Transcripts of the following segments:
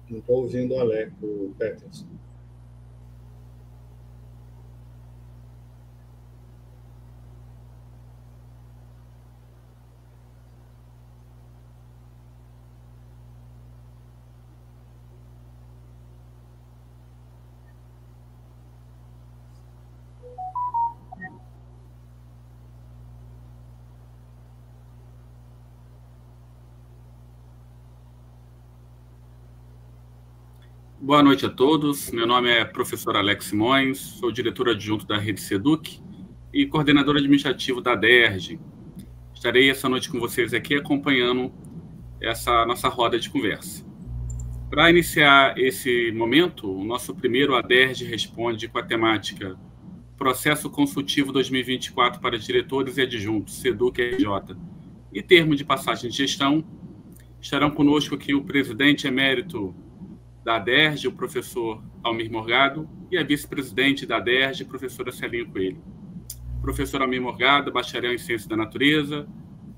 Não estou ouvindo o Alex, o Peterson. Boa noite a todos. Meu nome é professor Alex Simões, sou diretor adjunto da Rede Seduc e coordenador administrativo da DERJ. Estarei essa noite com vocês aqui acompanhando essa nossa roda de conversa. Para iniciar esse momento, o nosso primeiro A DERJ responde com a temática Processo Consultivo 2024 para Diretores e Adjuntos, Seduc RJ, e termo de passagem de gestão. Estarão conosco aqui o presidente emérito da DERJ, o professor Almir Morgado, e a vice-presidente da DERJ, professora Celinha Coelho. Professor Almir Morgado, bacharel em Ciências da Natureza,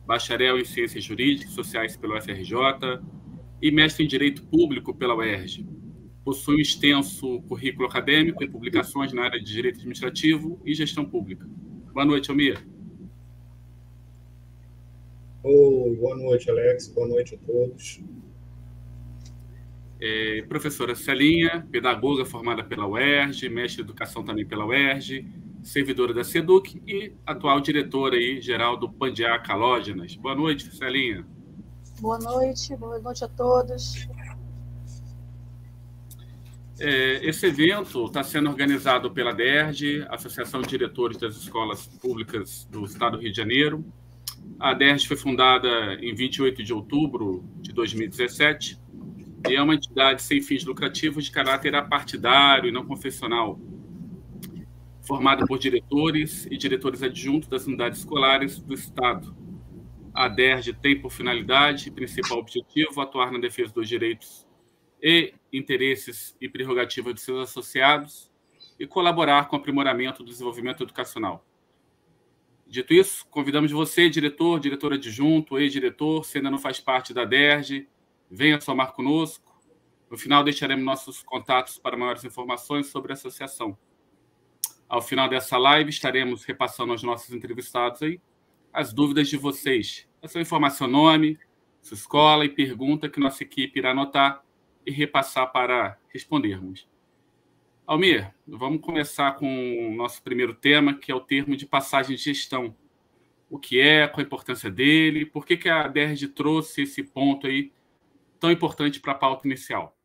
bacharel em Ciências Jurídicas e Sociais pela UFRJ e mestre em Direito Público pela UERJ. Possui um extenso currículo acadêmico em publicações na área de Direito Administrativo e Gestão Pública. Boa noite, Almir. Boa noite, Alex. Boa noite a todos. Professora Celinha, pedagoga formada pela UERJ, mestre em Educação também pela UERJ, servidora da Seduc e atual diretora aí, geral do Pandiá Calógenas. Boa noite, Celinha. Boa noite a todos. Esse evento está sendo organizado pela DERJ, Associação de Diretores das Escolas Públicas do Estado do Rio de Janeiro. A DERJ foi fundada em 28 de outubro de 2017 e é uma entidade sem fins lucrativos de caráter apartidário e não confessional, formada por diretores e diretores adjuntos das unidades escolares do Estado. A DERJ tem por finalidade e principal objetivo atuar na defesa dos direitos e interesses e prerrogativas de seus associados e colaborar com o aprimoramento do desenvolvimento educacional. Dito isso, convidamos você, diretor, diretor adjunto, ex-diretor, se ainda não faz parte da DERJ, venha somar conosco. No final, deixaremos nossos contatos para maiores informações sobre a associação. Ao final dessa live, estaremos repassando aos nossos entrevistados aí as dúvidas de vocês. Essa informação, nome, sua escola e pergunta que nossa equipe irá anotar e repassar para respondermos. Almir, vamos começar com o nosso primeiro tema, que é o termo de passagem de gestão. O que é, qual a importância dele, por que a DERJ trouxe esse ponto aí tão importante para a pauta inicial?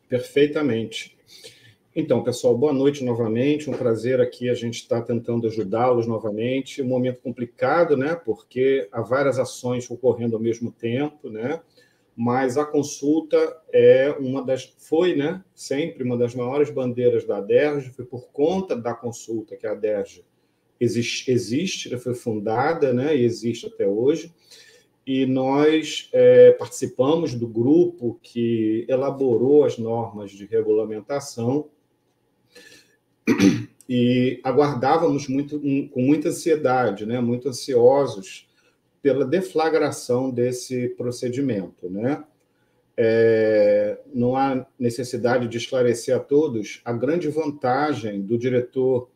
Perfeitamente. Então, pessoal, boa noite novamente. Um prazer aqui a gente está tentando ajudá-los novamente. Um momento complicado, né? Porque há várias ações ocorrendo ao mesmo tempo, né? Mas a consulta foi, né? Sempre uma das maiores bandeiras da DERJ. Foi por conta da consulta que a DERJ existe, foi fundada, né? E existe até hoje. E nós participamos do grupo que elaborou as normas de regulamentação e aguardávamos com muita ansiedade, né, muito ansiosos pela deflagração desse procedimento, né? Não há necessidade de esclarecer a todos a grande vantagem do diretor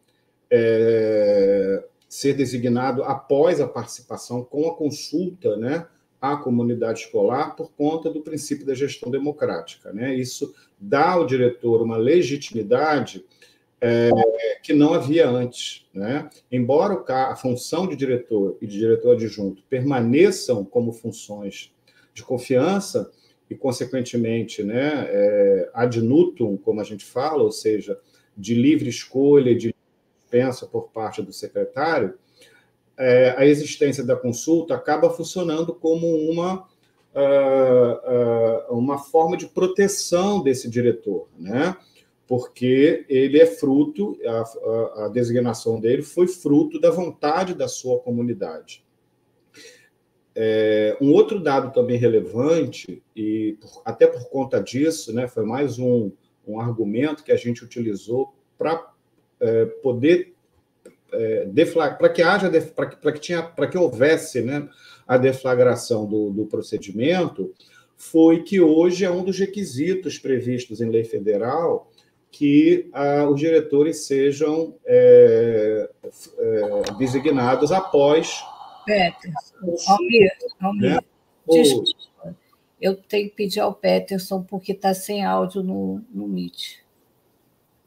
ser designado após a participação com a consulta, né, à comunidade escolar por conta do princípio da gestão democrática, né? Isso dá ao diretor uma legitimidade que não havia antes, né? Embora a função de diretor e de diretor adjunto permaneçam como funções de confiança e, consequentemente, né, ad nutum, como a gente fala, ou seja, de livre escolha, de dispensa por parte do secretário, a existência da consulta acaba funcionando como uma forma de proteção desse diretor, né? Porque ele é fruto, a designação dele foi fruto da vontade da sua comunidade. Um outro dado também relevante, e até por conta disso, né, foi mais um argumento que a gente utilizou para poder para que houvesse, né, a deflagração do procedimento, foi que hoje é um dos requisitos previstos em lei federal que os diretores sejam designados após... Almir, né? Desculpa. Eu tenho que pedir ao Peterson, porque está sem áudio no Meet.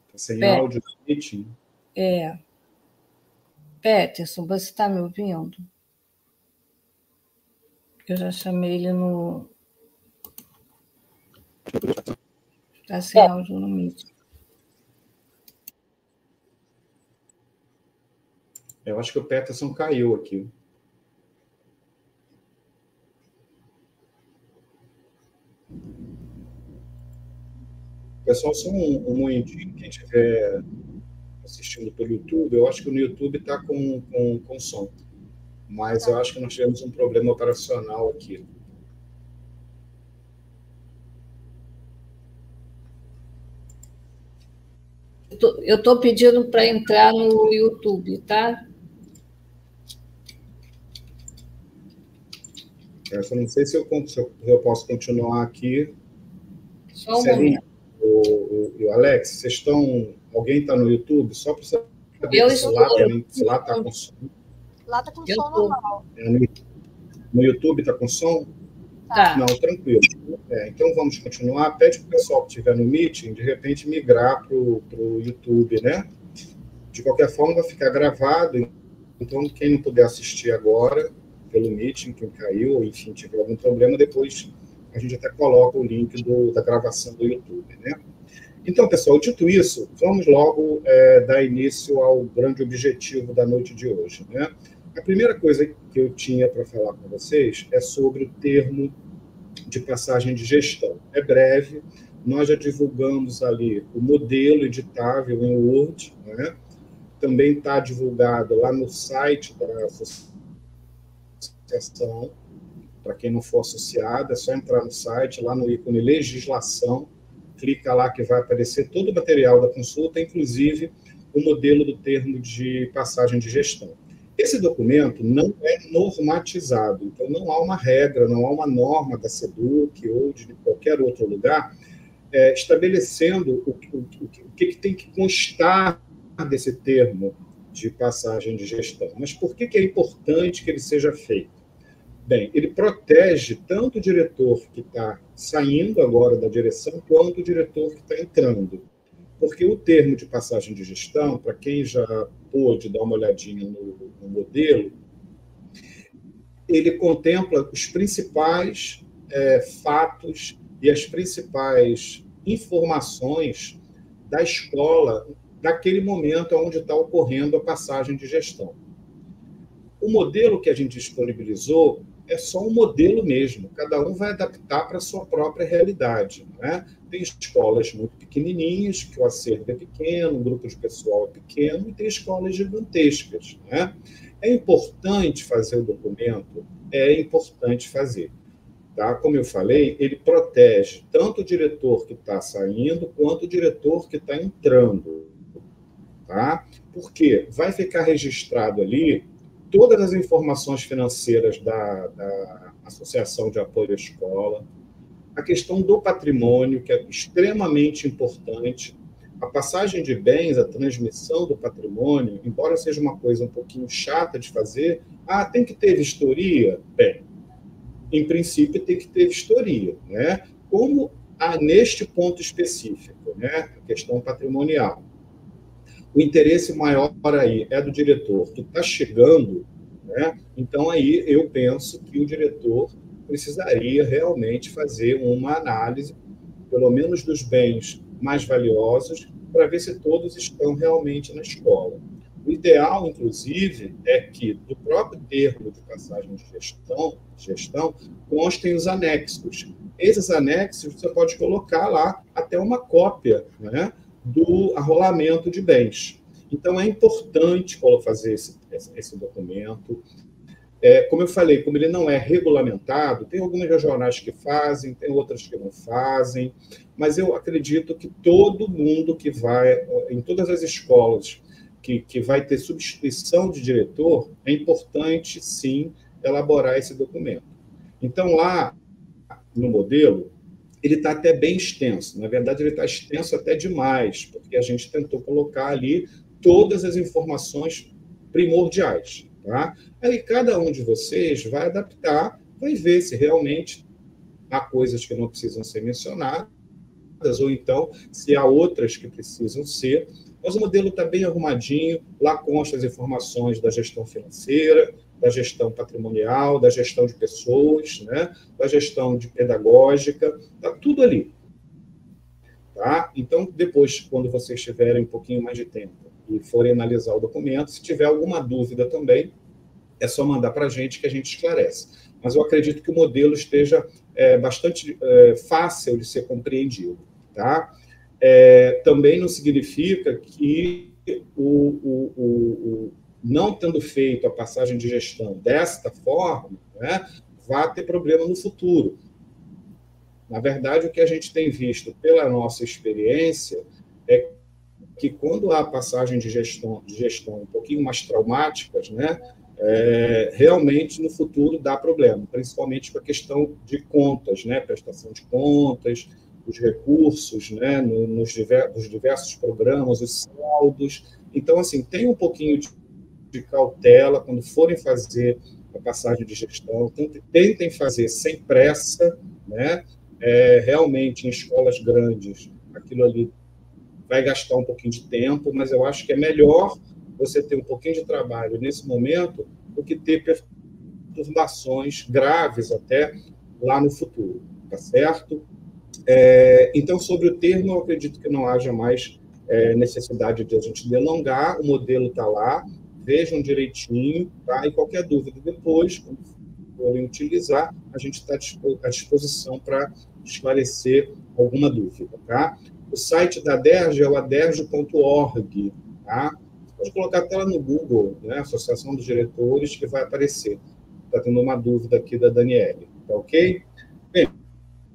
Está sem áudio no Meet? Peterson, você está me ouvindo? Eu já chamei ele no... Está sem áudio no Meet. Eu acho que o Peterson caiu aqui. Pessoal, só um momentinho, quem estiver assistindo pelo YouTube, eu acho que no YouTube está com som, mas eu acho que nós tivemos um problema operacional aqui. Eu estou pedindo para entrar no YouTube, tá? Eu só não sei se eu posso continuar aqui. Só um momento. O Alex, vocês estão... Alguém está no YouTube? Só para saber se lá está com som. Lá está com som normal. No YouTube está com som? Tá. Não, tranquilo. Então, vamos continuar. Pede para o pessoal que estiver no Meeting, de repente, migrar para o YouTube, né? De qualquer forma, vai ficar gravado. Então, quem não puder assistir agora, pelo Meeting, quem caiu, ou, enfim, tiver algum problema, depois a gente até coloca o link da gravação do YouTube, né? Então, pessoal, dito isso, vamos logo dar início ao grande objetivo da noite de hoje, né? A primeira coisa que eu tinha para falar com vocês é sobre o termo de passagem de gestão. É breve, nós já divulgamos ali o modelo editável em Word, né? Também está divulgado lá no site da associação. Para quem não for associado, é só entrar no site, lá no ícone legislação, clica lá que vai aparecer todo o material da consulta, inclusive o modelo do termo de passagem de gestão. Esse documento não é normatizado, então não há uma regra, não há uma norma da SEDUC ou de qualquer outro lugar estabelecendo o que tem que constar desse termo de passagem de gestão. Mas por que é importante que ele seja feito? Bem, ele protege tanto o diretor que está saindo agora da direção, quanto o diretor que está entrando. Porque o termo de passagem de gestão, para quem já pôde dar uma olhadinha no modelo, ele contempla os principais fatos e as principais informações da escola naquele momento onde está ocorrendo a passagem de gestão. O modelo que a gente disponibilizou é só um modelo mesmo, cada um vai adaptar para a sua própria realidade, né? Tem escolas muito pequenininhas, que o acervo é pequeno, o grupo de pessoal é pequeno, e tem escolas gigantescas, né? É importante fazer o documento? É importante fazer. Tá? Como eu falei, ele protege tanto o diretor que está saindo, quanto o diretor que está entrando. Tá? Porque vai ficar registrado ali todas as informações financeiras da Associação de Apoio à Escola, a questão do patrimônio, que é extremamente importante, a passagem de bens, a transmissão do patrimônio, embora seja uma coisa um pouquinho chata de fazer, tem que ter vistoria? Bem, em princípio tem que ter vistoria, né? Como neste ponto específico, né? A questão patrimonial. O interesse maior aí é do diretor que está chegando, né? Então aí eu penso que o diretor precisaria realmente fazer uma análise, pelo menos dos bens mais valiosos, para ver se todos estão realmente na escola. O ideal, inclusive, é que do próprio termo de passagem de gestão constem os anexos. Esses anexos você pode colocar lá até uma cópia, né, do arrolamento de bens. Então, é importante fazer esse documento. Como eu falei, como ele não é regulamentado, tem algumas regionais que fazem, tem outras que não fazem, mas eu acredito que todo mundo que vai, em todas as escolas que vai ter substituição de diretor, é importante, sim, elaborar esse documento. Então, lá no modelo, ele está até bem extenso. Na verdade, ele está extenso até demais, porque a gente tentou colocar ali todas as informações primordiais. Tá? Aí, cada um de vocês vai adaptar, vai ver se realmente há coisas que não precisam ser mencionadas, ou então, se há outras que precisam ser. Mas o modelo está bem arrumadinho, lá consta as informações da gestão financeira, da gestão patrimonial, da gestão de pessoas, né? Da gestão de pedagógica, está tudo ali. Tá? Então, depois, quando vocês tiverem um pouquinho mais de tempo e forem analisar o documento, se tiver alguma dúvida também, é só mandar para a gente que a gente esclarece. Mas eu acredito que o modelo esteja bastante fácil de ser compreendido. Tá? Também não significa que não tendo feito a passagem de gestão desta forma, né, vá ter problema no futuro. Na verdade, o que a gente tem visto pela nossa experiência é que quando há passagem de gestão um pouquinho mais traumáticas, né, realmente no futuro dá problema, principalmente com a questão de contas, né, prestação de contas, os recursos, né, nos diversos programas, os saldos. Então, assim, tem um pouquinho de cautela quando forem fazer a passagem de gestão, tentem fazer sem pressa, né? Realmente, em escolas grandes, aquilo ali vai gastar um pouquinho de tempo, mas eu acho que é melhor você ter um pouquinho de trabalho nesse momento do que ter perturbações graves até lá no futuro, tá certo? Então, sobre o termo, eu acredito que não haja mais necessidade de a gente delongar, o modelo está lá, vejam direitinho, tá? E qualquer dúvida depois, quando forem utilizar, a gente está à disposição para esclarecer alguma dúvida, tá? O site da DERJ é o aderj.org, tá? Pode colocar até lá no Google, né? Associação dos Diretores, que vai aparecer. Está tendo uma dúvida aqui da Daniele, tá ok? Bem,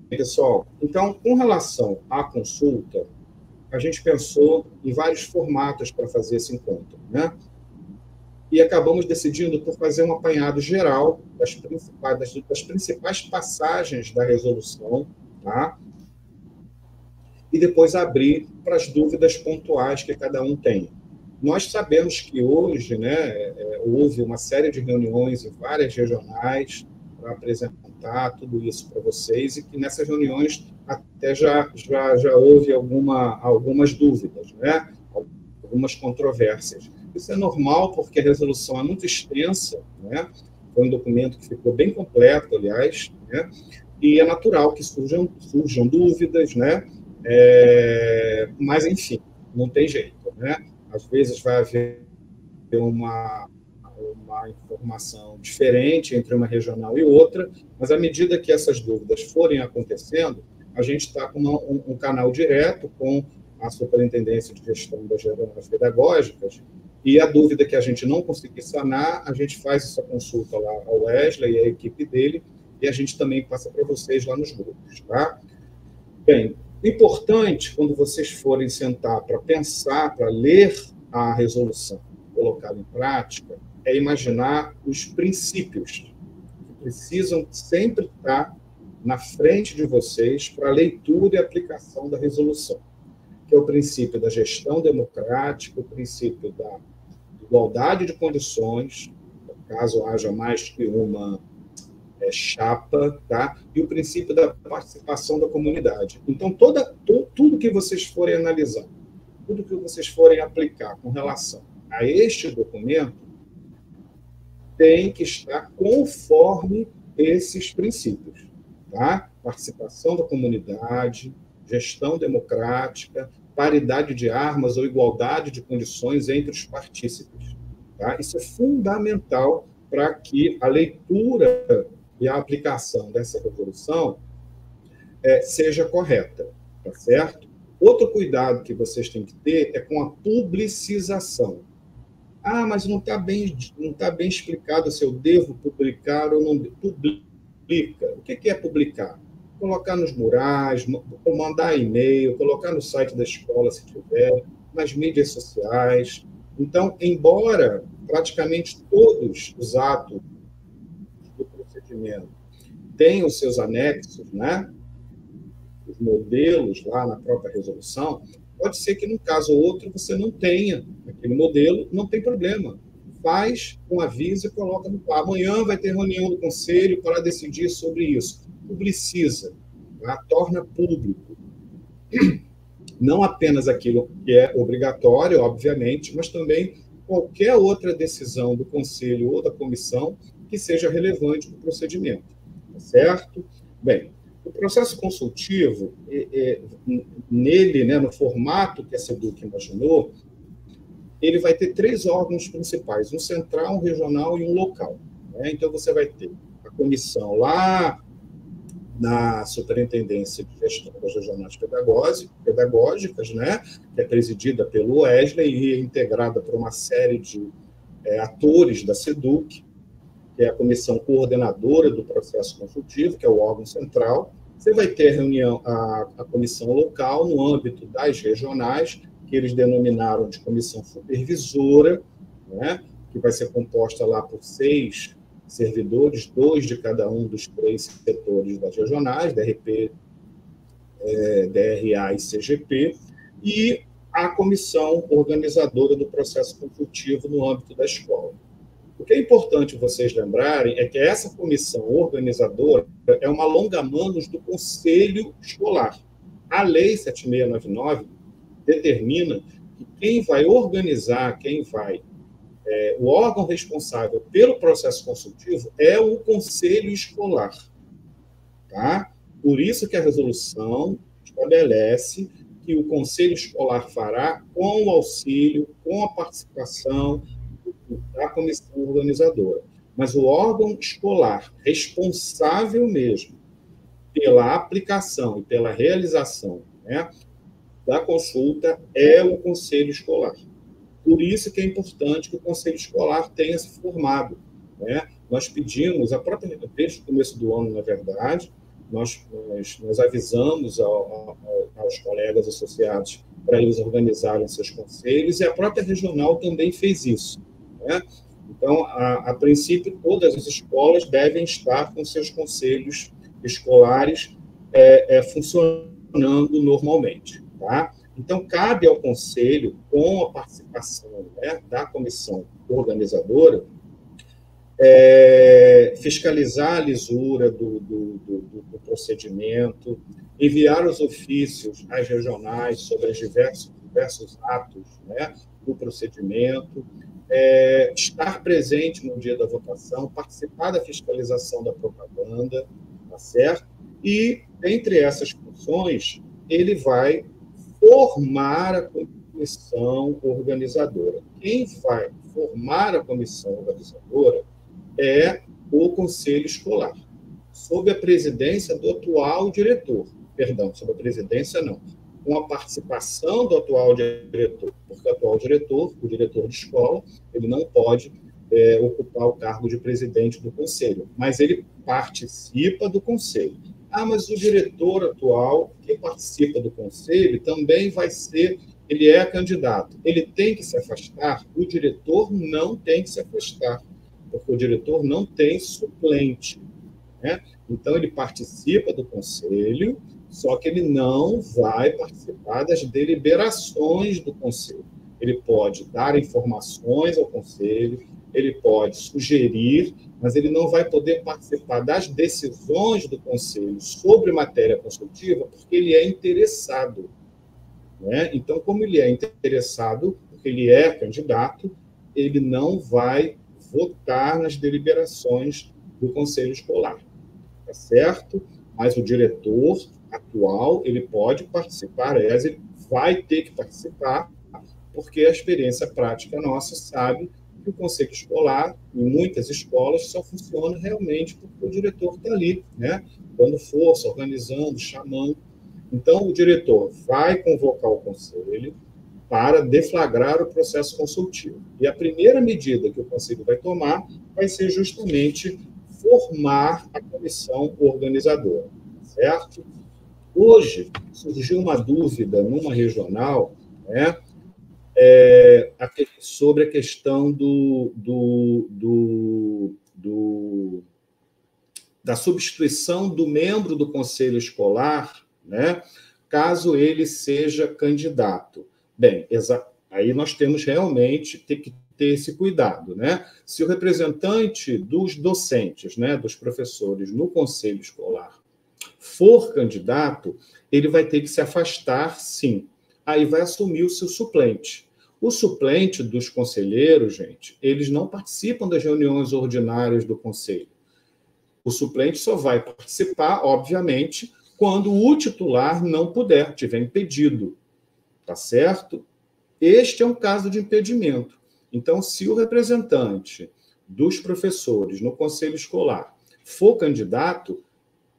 pessoal, então, com relação à consulta, a gente pensou em vários formatos para fazer esse encontro, né? E acabamos decidindo por fazer um apanhado geral das principais passagens da resolução, tá? E depois abrir para as dúvidas pontuais que cada um tem. Nós sabemos que hoje, né, houve uma série de reuniões em várias regionais para apresentar tudo isso para vocês, e que nessas reuniões até já houve algumas dúvidas, né? Algumas controvérsias. Isso é normal, porque a resolução é muito extensa, né? Foi um documento que ficou bem completo, aliás, né? E é natural que surjam dúvidas, né? Mas, enfim, não tem jeito, né? Às vezes vai haver uma informação diferente entre uma regional e outra, mas à medida que essas dúvidas forem acontecendo, a gente está com um canal direto com a Superintendência de Gestão das Regionais Pedagógicas, e a dúvida que a gente não conseguir sanar, a gente faz essa consulta lá ao Wesley e a equipe dele, e a gente também passa para vocês lá nos grupos, tá? Bem, importante, quando vocês forem sentar para pensar, para ler a resolução, colocá-la em prática, é imaginar os princípios que precisam sempre estar na frente de vocês para a leitura e aplicação da resolução, que é o princípio da gestão democrática, o princípio da igualdade de condições, caso haja mais que uma chapa, tá? E o princípio da participação da comunidade. Então, tudo que vocês forem analisar, tudo que vocês forem aplicar com relação a este documento, tem que estar conforme esses princípios, tá? Participação da comunidade, gestão democrática, paridade de armas ou igualdade de condições entre os partícipes, tá? Isso é fundamental para que a leitura e a aplicação dessa resolução seja correta, tá certo? Outro cuidado que vocês têm que ter é com a publicização. Ah, mas não está bem explicado se eu devo publicar ou não devo. Publica. O que é publicar? Colocar nos murais, mandar e-mail, colocar no site da escola, se tiver, nas mídias sociais, Então, embora praticamente todos os atos do procedimento tenham os seus anexos, né, os modelos lá na própria resolução, pode ser que num caso ou outro você não tenha aquele modelo, não tem problema. Faz um aviso e coloca no par. Amanhã vai ter reunião do conselho para decidir sobre isso. Publiciza, tá? Torna público. Não apenas aquilo que é obrigatório, obviamente, mas também qualquer outra decisão do conselho ou da comissão que seja relevante para o procedimento. Tá certo? Bem, o processo consultivo, nele, né, no formato que a SEDUC imaginou, ele vai ter 3 órgãos principais, um central, um regional e um local. Né? Então, você vai ter a comissão lá na Superintendência de Gestão das Regionais Pedagógicas, né, que é presidida pelo Wesley e é integrada por uma série de atores da SEDUC, que é a comissão coordenadora do processo consultivo, que é o órgão central. Você vai ter a comissão local no âmbito das regionais, que eles denominaram de comissão supervisora, né, que vai ser composta lá por 6 servidores, 2 de cada um dos 3 setores das regionais, DRP, DRA e CGP, e a comissão organizadora do processo consultivo no âmbito da escola. O que é importante vocês lembrarem é que essa comissão organizadora é uma longa-manos do Conselho Escolar. A Lei 7699 determina que quem vai organizar, o órgão responsável pelo processo consultivo é o Conselho Escolar. Tá? Por isso que a resolução estabelece que o Conselho Escolar fará com o auxílio, com a participação da comissão organizadora. Mas o órgão escolar responsável mesmo pela aplicação e pela realização, né, da consulta é o Conselho Escolar. Por isso que é importante que o Conselho Escolar tenha se formado. Né? Nós pedimos, desde o começo do ano, na verdade, nós avisamos aos colegas associados para eles organizarem seus conselhos, e a própria regional também fez isso. Né? Então, a princípio, todas as escolas devem estar com seus conselhos escolares funcionando normalmente. Tá? Então, cabe ao conselho, com a participação, né, da comissão organizadora, fiscalizar a lisura do procedimento, enviar os ofícios às regionais sobre os diversos atos, né, do procedimento, estar presente no dia da votação, participar da fiscalização da propaganda, tá certo? E, entre essas funções, ele vai formar a comissão organizadora. Quem vai formar a comissão organizadora é o Conselho Escolar, sob a presidência do atual diretor. Perdão, sob a presidência não, com a participação do atual diretor, porque o atual diretor, o diretor de escola, ele não pode ocupar o cargo de presidente do conselho, mas ele participa do conselho. Ah, mas o diretor atual, que participa do conselho, também vai ser, ele é candidato. Ele tem que se afastar? O diretor não tem que se afastar, porque o diretor não tem suplente. Né? Então, ele participa do conselho, só que ele não vai participar das deliberações do conselho. Ele pode dar informações ao conselho, ele pode sugerir, mas ele não vai poder participar das decisões do conselho sobre matéria consultiva, porque ele é interessado. Né? Então, como ele é interessado, porque ele é candidato, ele não vai votar nas deliberações do conselho escolar. Tá certo? Mas o diretor atual, ele pode participar, aliás, ele vai ter que participar, porque a experiência prática nossa sabe que o conselho escolar, em muitas escolas, só funciona realmente porque o diretor está ali, né? Dando força, organizando, chamando. Então, o diretor vai convocar o conselho para deflagrar o processo consultivo. E a primeira medida que o conselho vai tomar vai ser justamente formar a comissão organizadora, certo? Hoje, surgiu uma dúvida numa regional, né, sobre a questão da substituição do membro do conselho escolar, né, caso ele seja candidato. Bem, aí nós temos realmente que ter esse cuidado, né? Se o representante dos docentes, né, dos professores no conselho escolar for candidato, ele vai ter que se afastar, sim. Aí vai assumir o seu suplente. O suplente dos conselheiros, gente, eles não participam das reuniões ordinárias do conselho. O suplente só vai participar, obviamente, quando o titular não puder, tiver impedido. Tá certo? Este é um caso de impedimento. Então, se o representante dos professores no conselho escolar for candidato,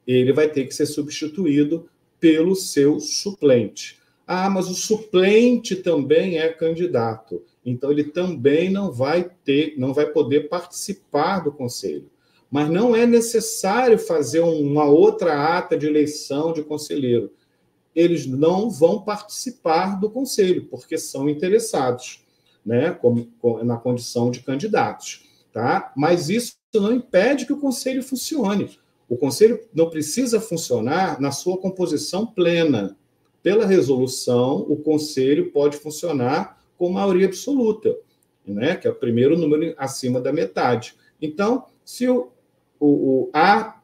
ele vai ter que ser substituído pelo seu suplente. Ah, mas o suplente também é candidato. Então, ele também não vai poder participar do conselho. Mas não é necessário fazer uma outra ata de eleição de conselheiro. Eles não vão participar do conselho, porque são interessados, né, na condição de candidatos. Tá? Mas isso não impede que o conselho funcione. O conselho não precisa funcionar na sua composição plena. Pela resolução, o conselho pode funcionar com maioria absoluta, né, que é o primeiro número acima da metade. Então, se há,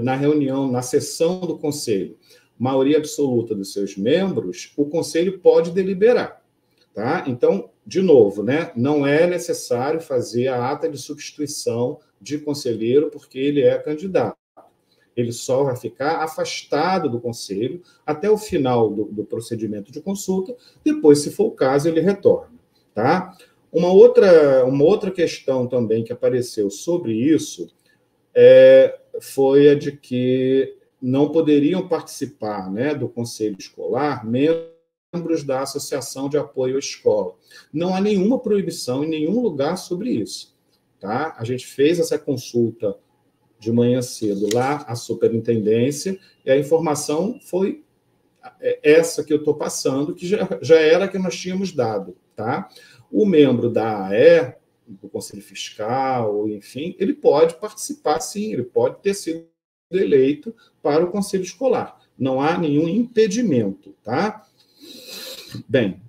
na reunião, na sessão do conselho, maioria absoluta dos seus membros, o conselho pode deliberar. Tá? Então, de novo, né, não é necessário fazer a ata de substituição de conselheiro porque ele é candidato. Ele só vai ficar afastado do conselho até o final do procedimento de consulta, depois, se for o caso, ele retorna. Tá? Uma outra questão também que apareceu sobre isso foi a de que não poderiam participar, né, do conselho escolar membros da Associação de Apoio à Escola. Não há nenhuma proibição em nenhum lugar sobre isso. Tá? A gente fez essa consulta de manhã cedo lá à superintendência, e a informação foi essa que eu estou passando, que já era a que nós tínhamos dado. Tá? O membro da AE, do Conselho Fiscal, enfim, ele pode participar, sim, ele pode ter sido eleito para o Conselho Escolar. Não há nenhum impedimento. Tá? Bem,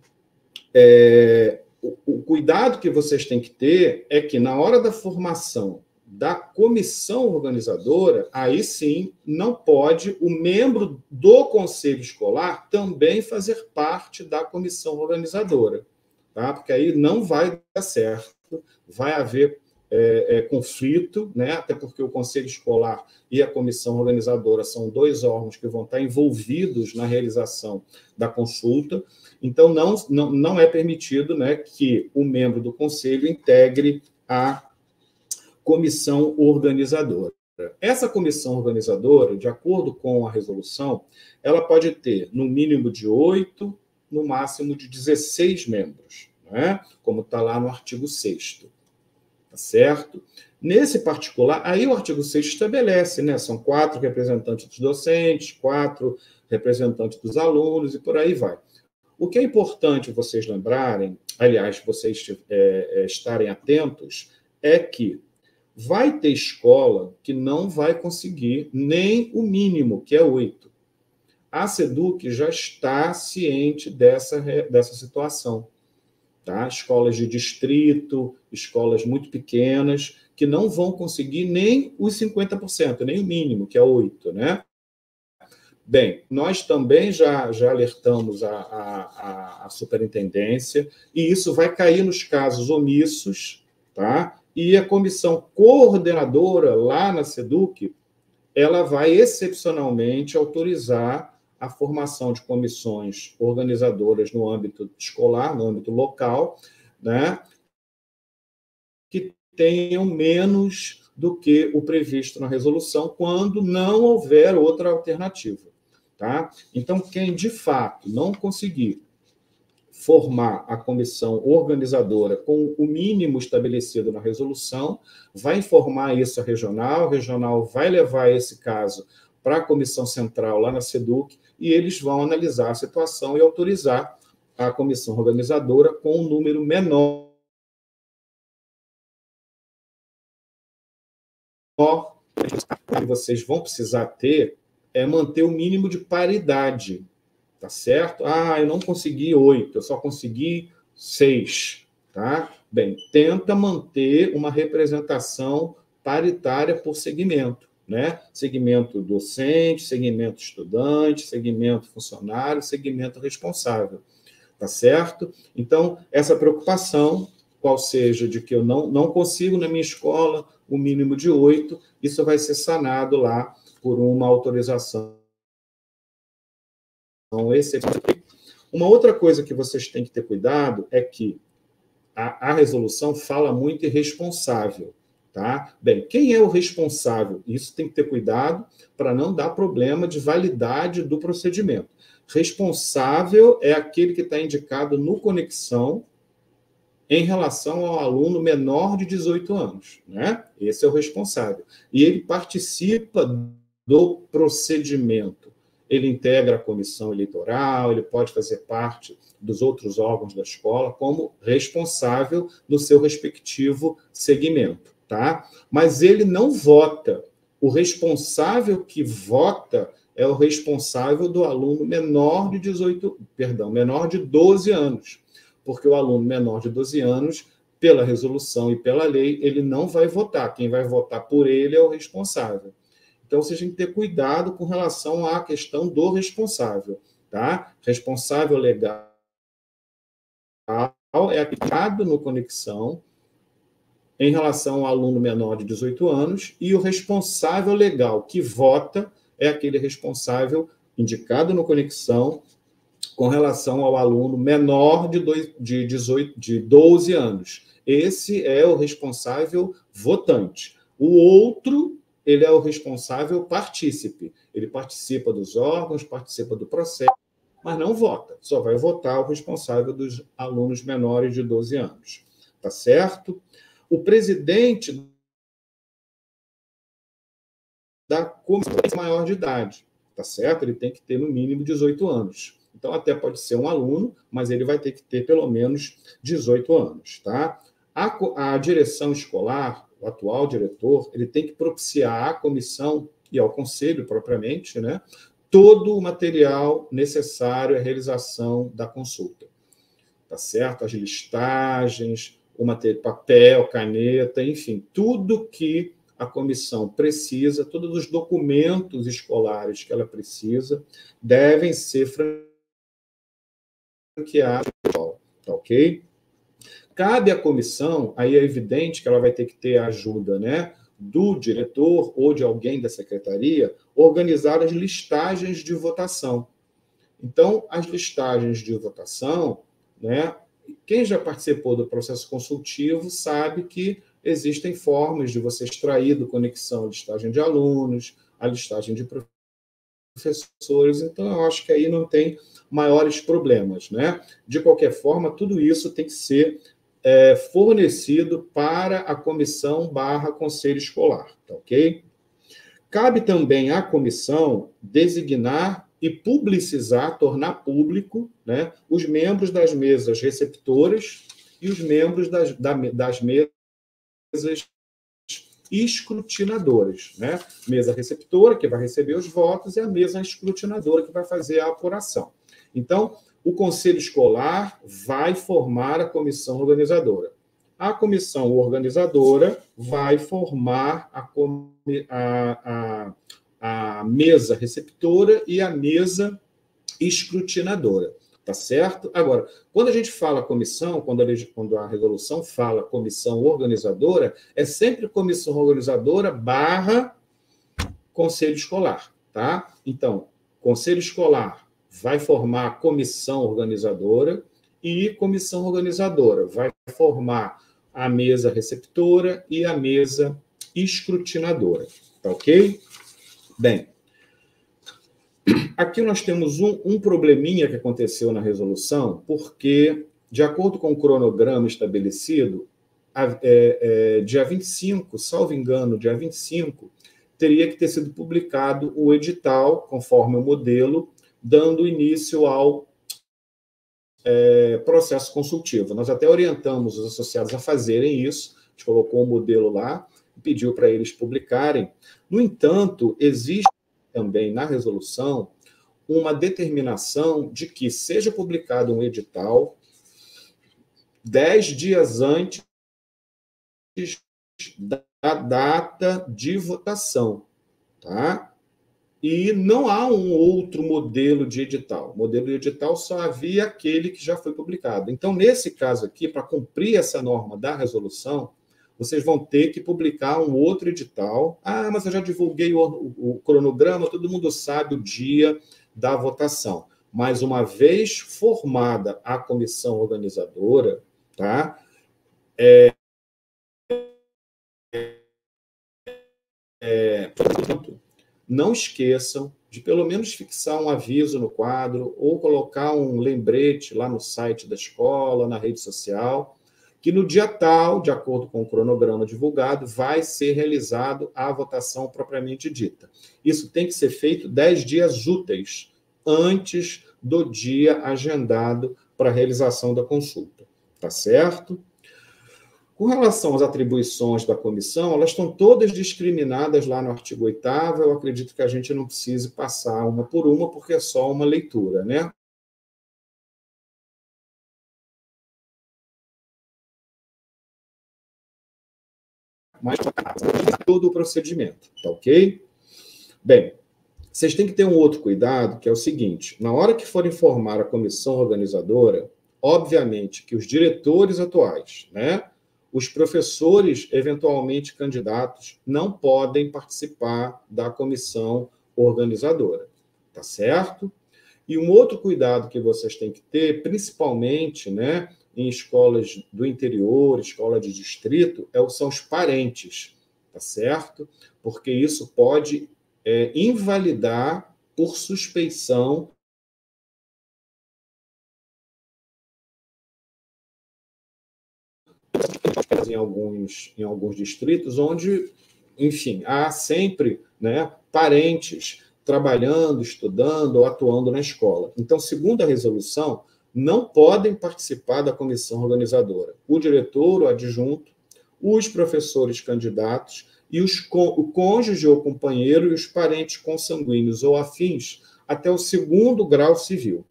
o cuidado que vocês têm que ter é que, na hora da formação da comissão organizadora, aí sim, não pode o membro do conselho escolar também fazer parte da comissão organizadora, tá? Porque aí não vai dar certo, vai haver conflito, né? Até porque o conselho escolar e a comissão organizadora são dois órgãos que vão estar envolvidos na realização da consulta, então não é permitido, né, que o membro do conselho integre a comissão organizadora. Essa comissão organizadora, de acordo com a resolução, ela pode ter no mínimo de 8, no máximo de 16 membros, né? Como está lá no artigo 6º. Tá certo? Nesse particular, aí o artigo 6º estabelece, né? São 4 representantes dos docentes, 4 representantes dos alunos e por aí vai. O que é importante vocês lembrarem, aliás, vocês estarem atentos, é que vai ter escola que não vai conseguir nem o mínimo, que é 8. A SEDUC já está ciente dessa situação. Tá? Escolas de distrito, escolas muito pequenas, que não vão conseguir nem os 50%, nem o mínimo, que é 8. Né? Bem, nós também já alertamos a superintendência, e isso vai cair nos casos omissos, tá? E a comissão coordenadora lá na SEDUC, ela vai excepcionalmente autorizar a formação de comissões organizadoras no âmbito escolar, no âmbito local, né, que tenham menos do que o previsto na resolução, quando não houver outra alternativa. Tá? Então, quem de fato não conseguir formar a comissão organizadora com o mínimo estabelecido na resolução, vai informar isso à regional, a regional vai levar esse caso para a comissão central lá na SEDUC, e eles vão analisar a situação e autorizar a comissão organizadora com um número menor que vocês vão precisar ter é manter o mínimo de paridade, tá certo? Ah, eu não consegui 8, eu só consegui 6, tá? Bem, tenta manter uma representação paritária por segmento, né? Segmento docente, segmento estudante, segmento funcionário, segmento responsável, tá certo? Então, essa preocupação, qual seja de que eu não consigo na minha escola o mínimo de 8, isso vai ser sanado lá por uma autorização excepcional. Uma outra coisa que vocês têm que ter cuidado é que a resolução fala muito em responsável, tá? Bem, quem é o responsável? Isso tem que ter cuidado para não dar problema de validade do procedimento. Responsável é aquele que está indicado no Conexão em relação ao aluno menor de 18 anos, né? Esse é o responsável. E ele participa do procedimento. Ele integra a comissão eleitoral, ele pode fazer parte dos outros órgãos da escola como responsável no seu respectivo segmento, tá? Mas ele não vota. O responsável que vota é o responsável do aluno menor de 12 anos. Porque o aluno menor de 12 anos, pela resolução e pela lei, ele não vai votar. Quem vai votar por ele é o responsável. Então, vocês têm que ter cuidado com relação à questão do responsável, tá? Responsável legal é aplicado no Conexão em relação ao aluno menor de 18 anos e o responsável legal que vota é aquele responsável indicado no Conexão com relação ao aluno menor de 12 anos. Esse é o responsável votante. O outro, ele é o responsável partícipe. Ele participa dos órgãos, participa do processo, mas não vota. Só vai votar o responsável dos alunos menores de 12 anos. Tá certo? O presidente da comissão maior de idade. Tá certo? Ele tem que ter, no mínimo, 18 anos. Então, até pode ser um aluno, mas ele vai ter que ter pelo menos 18 anos, tá? A direção escolar, o atual diretor, ele tem que propiciar à comissão e ao conselho, propriamente, né, todo o material necessário à realização da consulta, tá certo? As listagens, o material, papel, caneta, enfim, tudo que a comissão precisa, todos os documentos escolares que ela precisa, devem ser franqueados, tá ok? Cabe à comissão, aí é evidente que ela vai ter que ter a ajuda, né, do diretor ou de alguém da secretaria, organizar as listagens de votação. Então, as listagens de votação, né, quem já participou do processo consultivo sabe que existem formas de você extrair do Conexão a listagem de alunos, a listagem de professores, então eu acho que aí não tem maiores problemas, né? De qualquer forma, tudo isso tem que ser fornecido para a comissão/conselho escolar, tá ok? Cabe também à comissão designar e publicizar, tornar público, né, os membros das mesas receptoras e os membros das mesas escrutinadoras, né? Mesa receptora, que vai receber os votos, e a mesa escrutinadora, que vai fazer a apuração. Então, o conselho escolar vai formar a comissão organizadora. A comissão organizadora vai formar a mesa receptora e a mesa escrutinadora. Tá certo? Agora, quando a gente fala comissão, quando a resolução fala comissão organizadora, é sempre comissão organizadora / conselho escolar, tá? Então, conselho escolar vai formar comissão organizadora e comissão organizadora vai formar a mesa receptora e a mesa escrutinadora, tá ok? Bem, aqui nós temos um probleminha que aconteceu na resolução, porque, de acordo com o cronograma estabelecido, dia 25, salvo engano, dia 25, teria que ter sido publicado o edital, conforme o modelo, dando início ao processo consultivo. Nós até orientamos os associados a fazerem isso, a gente colocou um modelo lá e pediu para eles publicarem. No entanto, existe também na resolução uma determinação de que seja publicado um edital 10 dias antes da data de votação, tá? E não há um outro modelo de edital. O modelo de edital só havia aquele que já foi publicado. Então, nesse caso aqui, para cumprir essa norma da resolução, vocês vão ter que publicar um outro edital. Ah, mas eu já divulguei o cronograma, todo mundo sabe o dia da votação. Mas, uma vez formada a comissão organizadora, tá? Não esqueçam de pelo menos fixar um aviso no quadro ou colocar um lembrete lá no site da escola, na rede social, que no dia tal, de acordo com o cronograma divulgado, vai ser realizado a votação propriamente dita. Isso tem que ser feito 10 dias úteis antes do dia agendado para a realização da consulta. Tá certo? Com relação às atribuições da comissão, elas estão todas discriminadas lá no artigo 8º. Eu acredito que a gente não precise passar uma por uma, porque é só uma leitura, né? Mas todo o procedimento, tá ok? Bem, vocês têm que ter um outro cuidado, que é o seguinte: na hora que for informar a comissão organizadora, obviamente que os diretores atuais, né, os professores eventualmente candidatos não podem participar da comissão organizadora, tá certo? E um outro cuidado que vocês têm que ter, principalmente, né, em escolas do interior, escola de distrito, são os parentes, tá certo? Porque isso pode invalidar por suspeição em alguns distritos, onde, enfim, há sempre, né, parentes trabalhando, estudando ou atuando na escola. Então, segundo a resolução, não podem participar da comissão organizadora o diretor, o adjunto, os professores candidatos e o cônjuge ou companheiro e os parentes consanguíneos ou afins até o 2º grau civil.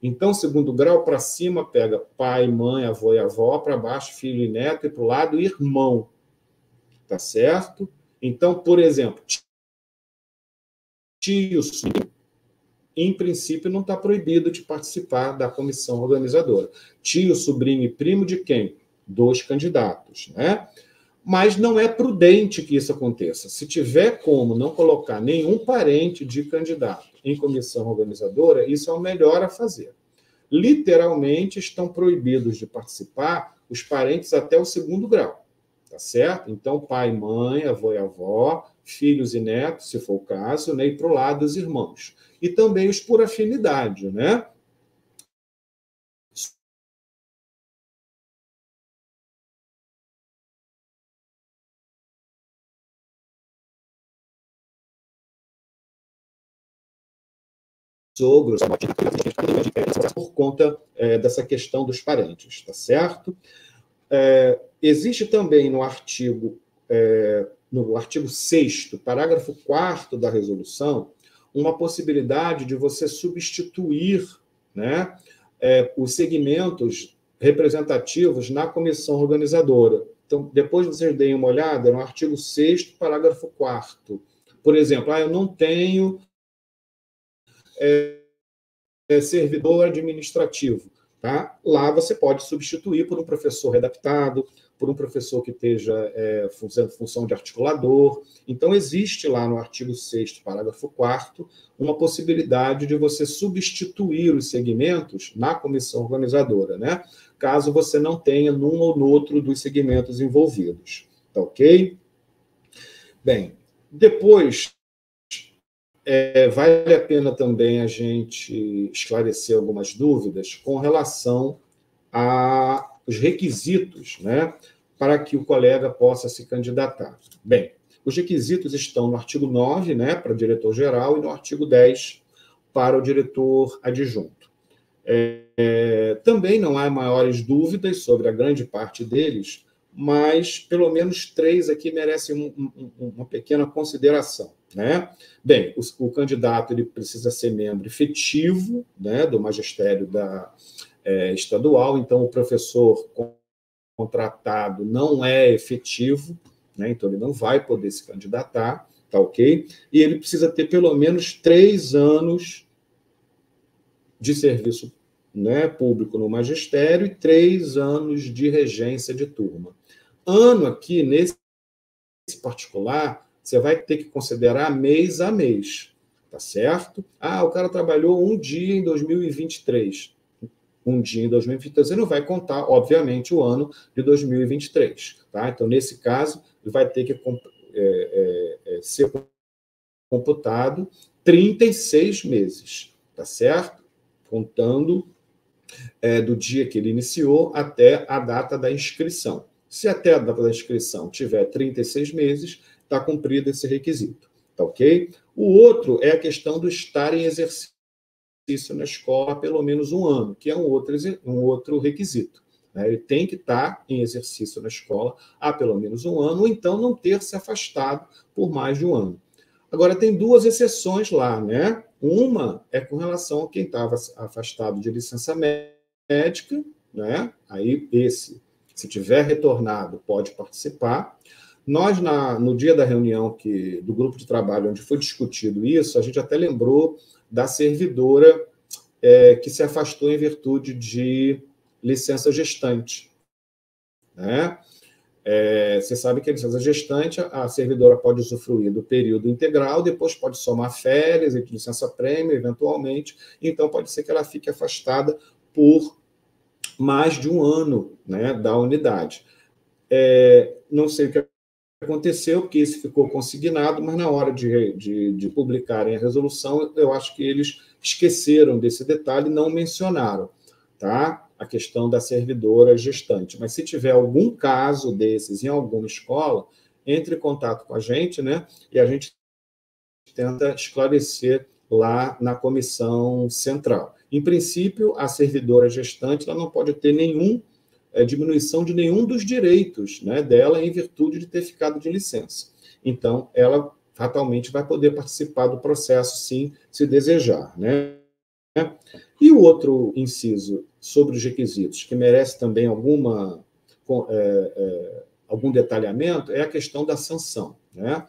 Então, 2º grau, para cima, pega pai, mãe, avô e avó, para baixo, filho e neto, e para o lado, irmão. Tá certo? Então, por exemplo, tio, em princípio, não está proibido de participar da comissão organizadora. Tio, sobrinho e primo de quem? Dos candidatos, né? Mas não é prudente que isso aconteça. Se tiver como não colocar nenhum parente de candidato em comissão organizadora, isso é o melhor a fazer. Literalmente, estão proibidos de participar os parentes até o 2º grau, tá certo? Então, pai, mãe, avô e avó, filhos e netos, se for o caso, né? E para o lado, os irmãos. E também os por afinidade, né? Sogros, por conta dessa questão dos parentes, tá certo? Existe também no artigo 6º, parágrafo 4º da resolução, uma possibilidade de você substituir, né, os segmentos representativos na comissão organizadora. Então, depois vocês deem uma olhada no artigo 6º, parágrafo 4º. Por exemplo, eu não tenho servidor administrativo. Tá? Lá você pode substituir por um professor readaptado, por um professor que esteja fazendo função de articulador. Então, existe lá no artigo 6º, parágrafo 4º, uma possibilidade de você substituir os segmentos na comissão organizadora, né? Caso você não tenha num ou no outro dos segmentos envolvidos. Tá ok? Bem, depois, vale a pena também a gente esclarecer algumas dúvidas com relação aos requisitos, né, para que o colega possa se candidatar. Bem, os requisitos estão no artigo 9, né, para o diretor-geral, e no artigo 10, para o diretor adjunto. Também não há maiores dúvidas sobre a grande parte deles, mas pelo menos 3 aqui merecem uma pequena consideração, né? Bem, o candidato ele precisa ser membro efetivo, né, do magistério estadual, então o professor contratado não é efetivo, né, então ele não vai poder se candidatar, tá ok? E ele precisa ter pelo menos 3 anos de serviço, né, público no magistério e 3 anos de regência de turma. Ano aqui, nesse particular, você vai ter que considerar mês a mês, tá certo? O cara trabalhou um dia em 2023. Um dia em 2023, você não vai contar, obviamente, o ano de 2023, tá? Então, nesse caso, ele vai ter que ser computado 36 meses, tá certo? Contando do dia que ele iniciou até a data da inscrição. Se até a data da inscrição tiver 36 meses, está cumprido esse requisito, tá ok? O outro é a questão do estar em exercício na escola há pelo menos um ano, que é um outro requisito, né? Ele tem que estar em exercício na escola há pelo menos um ano, ou então não ter se afastado por mais de um ano. Agora, tem 2 exceções lá, né? Uma é com relação a quem estava afastado de licença médica, né? Aí, se tiver retornado, pode participar. Nós, no dia da reunião do grupo de trabalho, onde foi discutido isso, a gente até lembrou da servidora que se afastou em virtude de licença gestante, né? Você sabe que a licença gestante, a servidora pode usufruir do período integral, depois pode somar férias e licença-prêmio, eventualmente, então pode ser que ela fique afastada por mais de um ano, né, da unidade. Não sei o que aconteceu, porque isso ficou consignado, mas na hora de publicarem a resolução, eu acho que eles esqueceram desse detalhe e não mencionaram, tá? A questão da servidora gestante. Mas se tiver algum caso desses em alguma escola, entre em contato com a gente, né? E a gente tenta esclarecer lá na comissão central. Em princípio, a servidora gestante ela não pode ter diminuição de nenhum dos direitos, né, dela em virtude de ter ficado de licença. Então, ela fatalmente vai poder participar do processo, sim, se desejar, né? E o outro inciso sobre os requisitos, que merece também algum detalhamento, é a questão da sanção, né?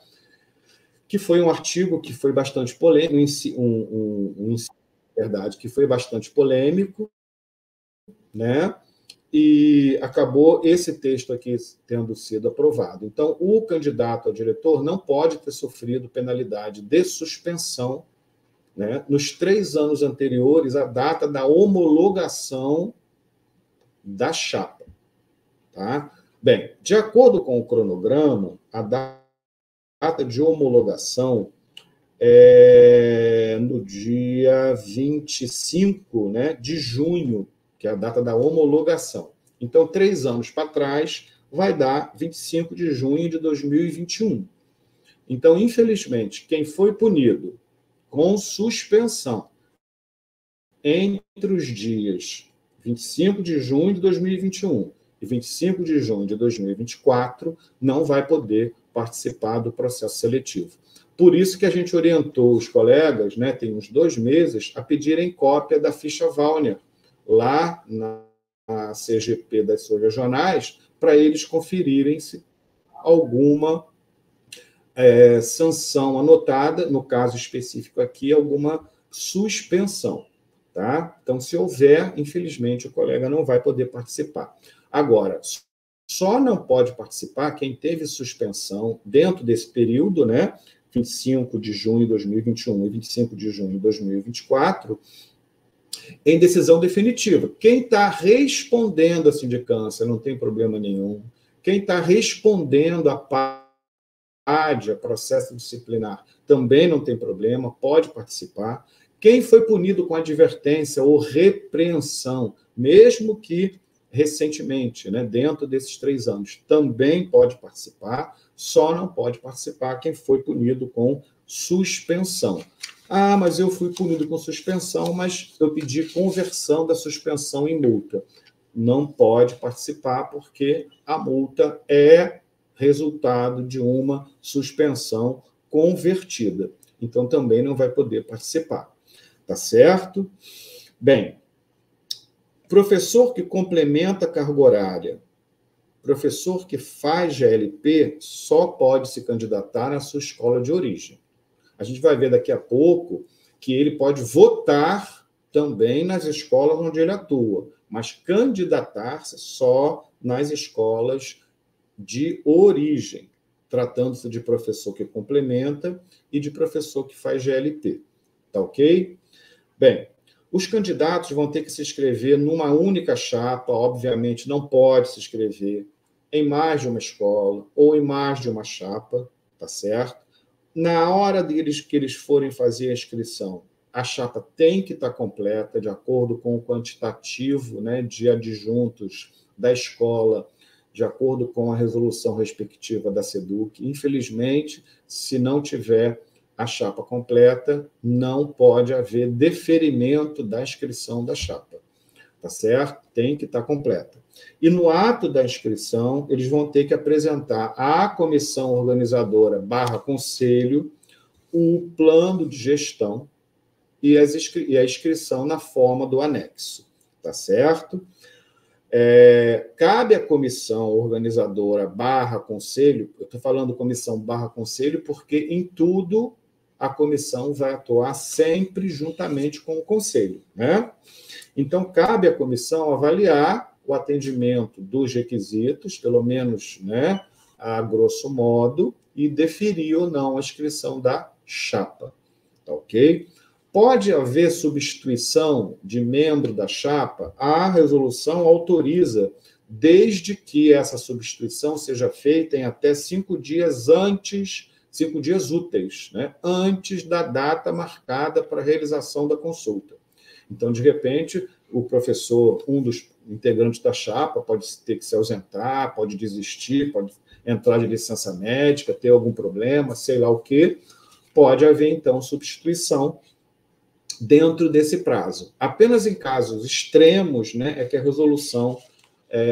Que foi um artigo que foi bastante polêmico, que foi bastante polêmico, né? E acabou esse texto aqui tendo sido aprovado. Então, o candidato a diretor não pode ter sofrido penalidade de suspensão, né, nos 3 anos anteriores à data da homologação da chapa. Tá? Bem, de acordo com o cronograma, a data de homologação é no dia 25, né, de junho, que é a data da homologação. Então, 3 anos para trás, vai dar 25 de junho de 2021. Então, infelizmente, quem foi punido com suspensão entre os dias 25 de junho de 2021 e 25 de junho de 2024 não vai poder participar do processo seletivo. Por isso que a gente orientou os colegas, né, tem uns 2 meses, a pedirem cópia da ficha Wallner lá na CGP das suas regionais, para eles conferirem se alguma sanção anotada, no caso específico aqui, alguma suspensão. Tá? Então, se houver, infelizmente, o colega não vai poder participar. Agora, só não pode participar quem teve suspensão dentro desse período, né, 25 de junho de 2021 e 25 de junho de 2024, em decisão definitiva. Quem está respondendo à sindicância não tem problema nenhum. Quem está respondendo a PAD, a processo disciplinar, também não tem problema, pode participar. Quem foi punido com advertência ou repreensão, mesmo que recentemente, né, dentro desses 3 anos, também pode participar, só não pode participar quem foi punido com suspensão. Ah, mas eu fui punido com suspensão, mas eu pedi conversão da suspensão em multa. Não pode participar, porque a multa é resultado de uma suspensão convertida. Então, também não vai poder participar. Tá certo? Bem, professor que complementa a carga horária, professor que faz GLP, só pode se candidatar na sua escola de origem. A gente vai ver daqui a pouco que ele pode votar também nas escolas onde ele atua, mas candidatar-se só nas escolas de origem, tratando-se de professor que complementa e de professor que faz GLP. Tá ok? Bem, os candidatos vão ter que se inscrever numa única chapa, obviamente não pode se inscrever em mais de uma escola ou em mais de uma chapa, tá certo? Na hora que eles forem fazer a inscrição, a chapa tem que estar completa, de acordo com o quantitativo, né, de adjuntos da escola, de acordo com a resolução respectiva da SEDUC. Infelizmente, se não tiver a chapa completa, não pode haver deferimento da inscrição da chapa. Tá certo? Tem que estar completa. E no ato da inscrição, eles vão ter que apresentar à comissão organizadora / conselho o plano de gestão e a inscrição na forma do anexo. Tá certo? Cabe à comissão organizadora / conselho, eu estou falando comissão / conselho porque em tudo a comissão vai atuar sempre juntamente com o conselho, né? Então, cabe à comissão avaliar o atendimento dos requisitos, pelo menos, né, a grosso modo, e deferir ou não a inscrição da chapa. Tá ok? Pode haver substituição de membro da chapa? A resolução autoriza, desde que essa substituição seja feita em até 5 dias antes, 5 dias úteis, né, antes da data marcada para a realização da consulta. Então, de repente, o professor, um dos integrantes da chapa, pode ter que se ausentar, pode desistir, pode entrar de licença médica, ter algum problema, sei lá o quê. Pode haver, então, substituição dentro desse prazo. Apenas em casos extremos, né, é que a resolução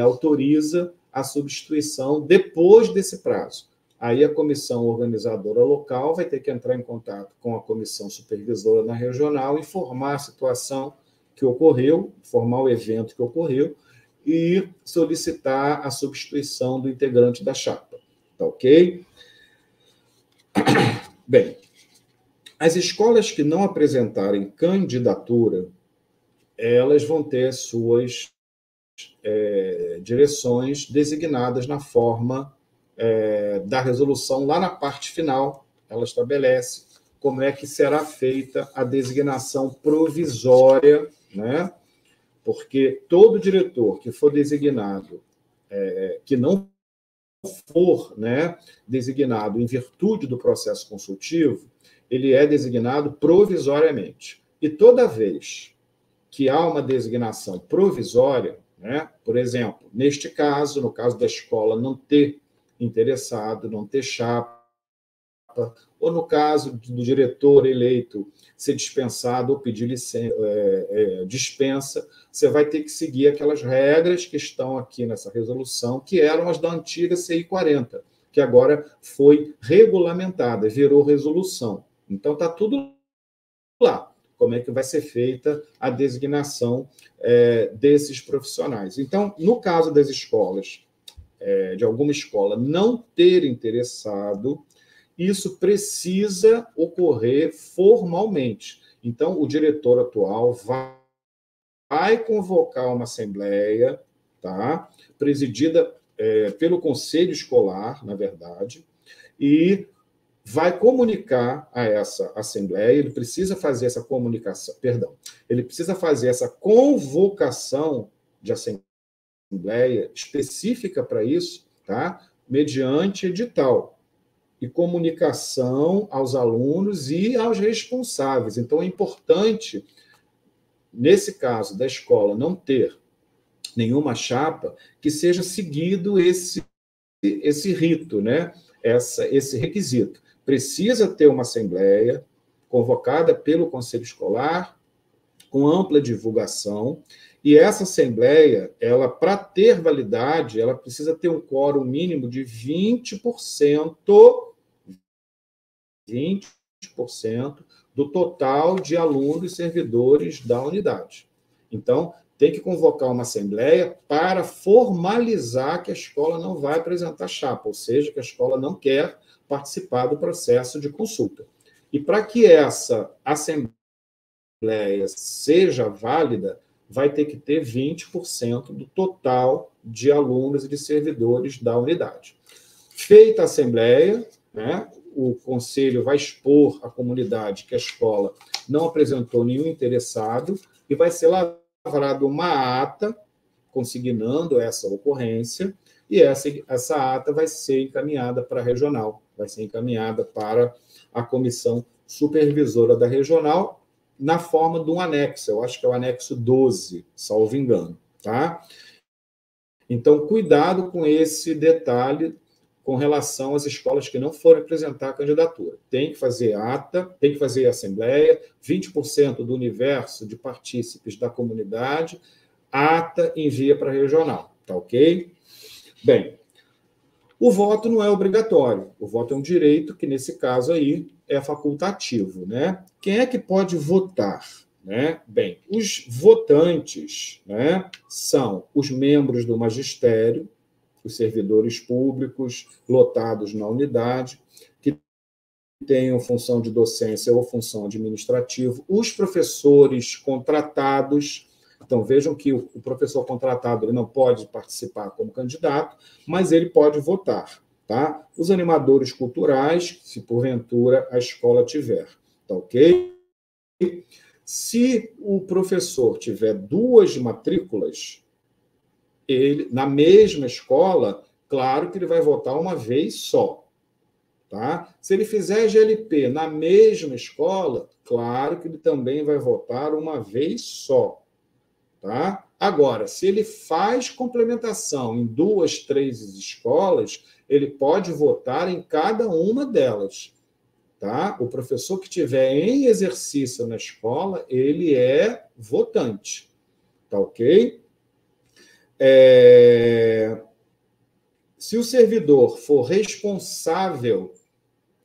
autoriza a substituição depois desse prazo. Aí a comissão organizadora local vai ter que entrar em contato com a comissão supervisora na regional, informar a situação que ocorreu, informar o evento que ocorreu e solicitar a substituição do integrante da chapa. Tá ok? Bem, as escolas que não apresentarem candidatura, elas vão ter suas direções designadas na forma da resolução. Lá na parte final, ela estabelece como é que será feita a designação provisória, né? Porque todo diretor que for designado, que não for, né, designado em virtude do processo consultivo, ele é designado provisoriamente. E toda vez que há uma designação provisória, né, por exemplo, neste caso, no caso da escola não ter interessado, não ter chapa, ou no caso do diretor eleito ser dispensado ou pedir dispensa, você vai ter que seguir aquelas regras que estão aqui nessa resolução, que eram as da antiga CI 40, que agora foi regulamentada, virou resolução. Então, está tudo lá, como é que vai ser feita a designação desses profissionais. Então, no caso das escolas, de alguma escola não ter interessado, isso precisa ocorrer formalmente. Então, o diretor atual vai convocar uma assembleia, tá, presidida pelo conselho escolar, na verdade, e vai comunicar a essa assembleia, ele precisa fazer essa comunicação, ele precisa fazer essa convocação de assembleia específica para isso, tá, mediante edital, e comunicação aos alunos e aos responsáveis. Então, é importante, nesse caso da escola não ter nenhuma chapa, que seja seguido esse rito, né? Esse requisito. Precisa ter uma assembleia, convocada pelo Conselho Escolar, com ampla divulgação, e essa assembleia, ela, para ter validade, ela precisa ter um quórum mínimo de 20% do total de alunos e servidores da unidade. Então, tem que convocar uma assembleia para formalizar que a escola não vai apresentar chapa, ou seja, que a escola não quer participar do processo de consulta. E para que essa assembleia seja válida, vai ter que ter 20% do total de alunos e de servidores da unidade. Feita a assembleia, né, o conselho vai expor à comunidade que a escola não apresentou nenhum interessado e vai ser lavrada uma ata consignando essa ocorrência, e essa ata vai ser encaminhada para a regional, vai ser encaminhada para a comissão supervisora da regional, na forma de um anexo, eu acho que é o anexo 12, salvo engano, tá? Então, cuidado com esse detalhe com relação às escolas que não forem apresentar a candidatura. Tem que fazer ata, tem que fazer assembleia, 20% do universo de partícipes da comunidade, ata, envia para a regional, tá ok? Bem, o voto não é obrigatório, o voto é um direito que, nesse caso aí, é facultativo, né? Quem é que pode votar? Né? Bem, os votantes, né, são os membros do magistério, os servidores públicos lotados na unidade, que tenham função de docência ou função administrativa, os professores contratados. Então, vejam que o professor contratado ele não pode participar como candidato, mas ele pode votar. Tá? Os animadores culturais, se porventura a escola tiver. Tá ok? Se o professor tiver 2 matrículas, ele, na mesma escola, claro que ele vai votar uma vez só. Tá? Se ele fizer GLP na mesma escola, claro que ele também vai votar uma vez só. Tá? Agora, se ele faz complementação em 2, 3 escolas, ele pode votar em cada uma delas. Tá? O professor que estiver em exercício na escola, ele é votante. Tá ok? Se o servidor for responsável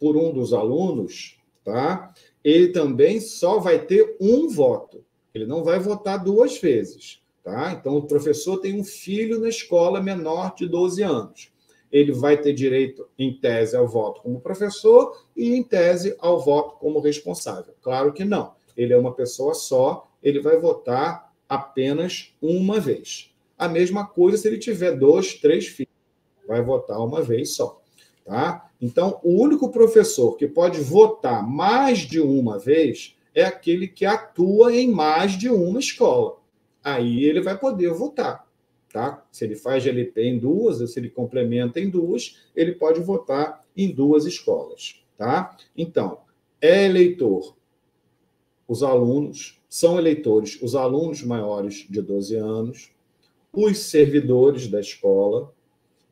por um dos alunos, tá? Ele também só vai ter um voto. Ele não vai votar 2 vezes. Tá? Então, o professor tem um filho na escola menor de 12 anos. Ele vai ter direito, em tese, ao voto como professor e, em tese, ao voto como responsável. Claro que não. Ele é uma pessoa só, ele vai votar apenas uma vez. A mesma coisa se ele tiver 2, 3 filhos. Vai votar uma vez só. Tá? Então, o único professor que pode votar mais de uma vez é aquele que atua em mais de uma escola. Aí ele vai poder votar. Tá? Se ele faz GLP em 2, ou se ele complementa em 2, ele pode votar em 2 escolas. Tá? Então, é eleitor os alunos, são eleitores os alunos maiores de 12 anos, os servidores da escola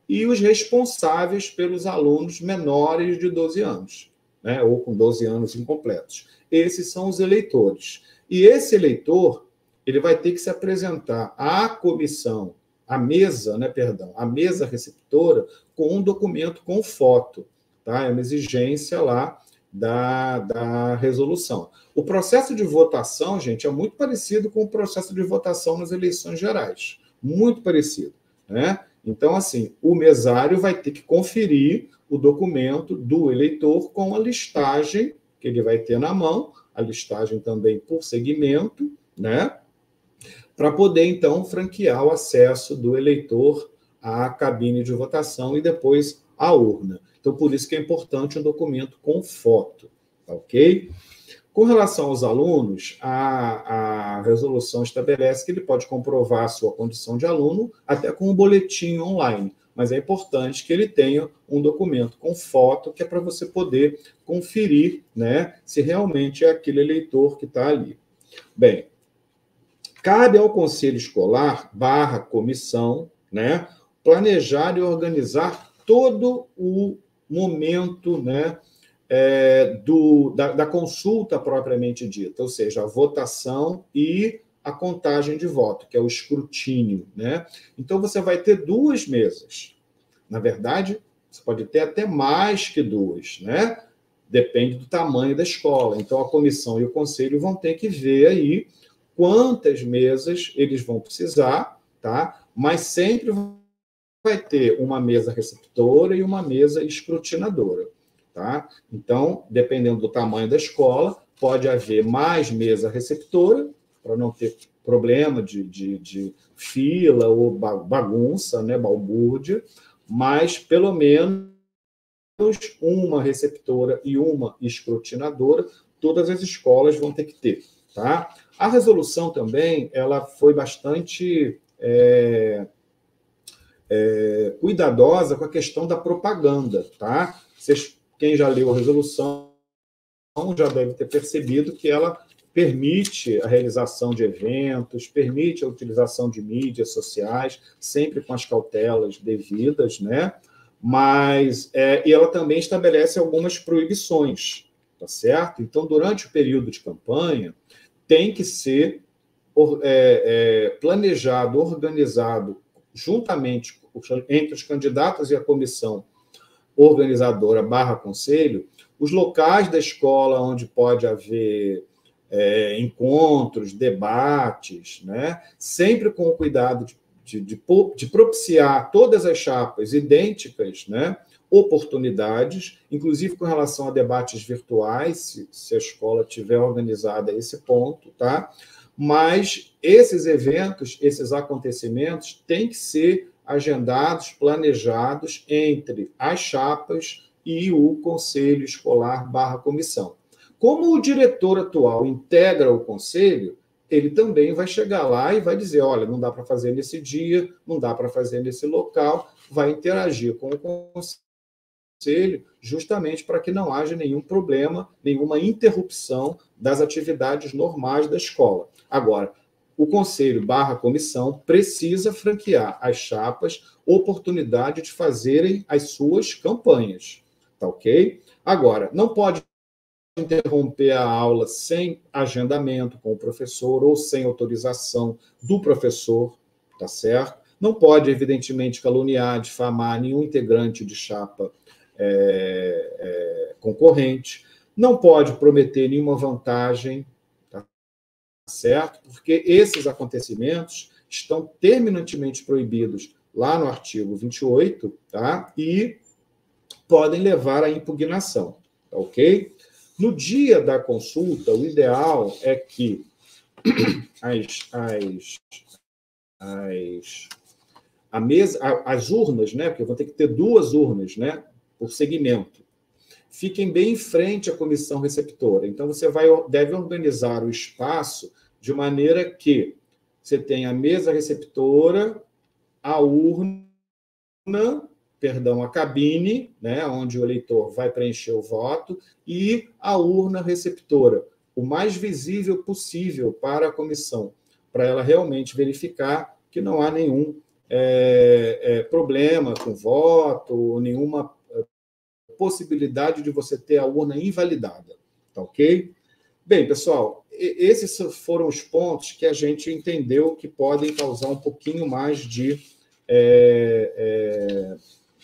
e os responsáveis pelos alunos menores de 12 anos, né? Ou com 12 anos incompletos. Esses são os eleitores. E esse eleitor ele vai ter que se apresentar à comissão, à mesa, né, perdão, à mesa receptora, com um documento com foto. Tá? É uma exigência lá da resolução. O processo de votação, gente, é muito parecido com o processo de votação nas eleições gerais. Muito parecido. Né? Então, assim, o mesário vai ter que conferir o documento do eleitor com a listagem que ele vai ter na mão, a listagem também por segmento, né? Para poder, então, franquear o acesso do eleitor à cabine de votação e depois à urna. Então, por isso que é importante um documento com foto, tá ok? Com relação aos alunos, a resolução estabelece que ele pode comprovar a sua condição de aluno até com um boletim online, mas é importante que ele tenha um documento com foto, que é para você poder conferir, né, se realmente é aquele eleitor que está ali. Bem, cabe ao conselho escolar, comissão, né, planejar e organizar todo o momento, né, da consulta propriamente dita, ou seja, a votação e a contagem de voto, que é o escrutínio, né? Então, você vai ter 2 mesas. Na verdade, você pode ter até mais que 2, né? Depende do tamanho da escola. Então, a comissão e o conselho vão ter que ver aí quantas mesas eles vão precisar, tá? Mas sempre vai ter uma mesa receptora e uma mesa escrutinadora, tá? Então, dependendo do tamanho da escola, pode haver mais mesa receptora, para não ter problema de fila ou bagunça, né, balbúrdia, mas pelo menos uma receptora e uma escrutinadora, todas as escolas vão ter que ter, tá? A resolução também, ela foi bastante cuidadosa com a questão da propaganda, tá? Quem já leu a resolução já deve ter percebido que ela permite a realização de eventos, permite a utilização de mídias sociais, sempre com as cautelas devidas, né? Mas e ela também estabelece algumas proibições, tá certo? Então, durante o período de campanha, tem que ser planejado, organizado, juntamente entre os candidatos e a comissão organizadora / conselho, os locais da escola onde pode haver encontros, debates, né? Sempre com o cuidado de propiciar todas as chapas idênticas, né? Oportunidades, inclusive com relação a debates virtuais, se a escola tiver organizada a esse ponto, tá? Mas esses eventos, esses acontecimentos têm que ser agendados, planejados entre as chapas e o conselho escolar / comissão. Como o diretor atual integra o conselho, ele também vai chegar lá e vai dizer, olha, não dá para fazer nesse dia, não dá para fazer nesse local, vai interagir com o conselho justamente para que não haja nenhum problema, nenhuma interrupção das atividades normais da escola. Agora, o conselho / comissão precisa franquear às chapas oportunidade de fazerem as suas campanhas, tá ok? Agora, não pode interromper a aula sem agendamento com o professor ou sem autorização do professor, tá certo? Não pode, evidentemente, caluniar, difamar nenhum integrante de chapa concorrente, não pode prometer nenhuma vantagem, tá certo? Porque esses acontecimentos estão terminantemente proibidos lá no artigo 28, tá? E podem levar à impugnação, tá ok? No dia da consulta, o ideal é que as urnas, né, porque vão ter que ter 2 urnas, né, por segmento, fiquem bem em frente à comissão receptora. Então, você deve organizar o espaço de maneira que você tenha a mesa receptora, a urna, a cabine, né, onde o eleitor vai preencher o voto, e a urna receptora, o mais visível possível para a comissão, para ela realmente verificar que não há nenhum problema com o voto, ou nenhuma possibilidade de você ter a urna invalidada, tá ok? Bem, pessoal, esses foram os pontos que a gente entendeu que podem causar um pouquinho mais de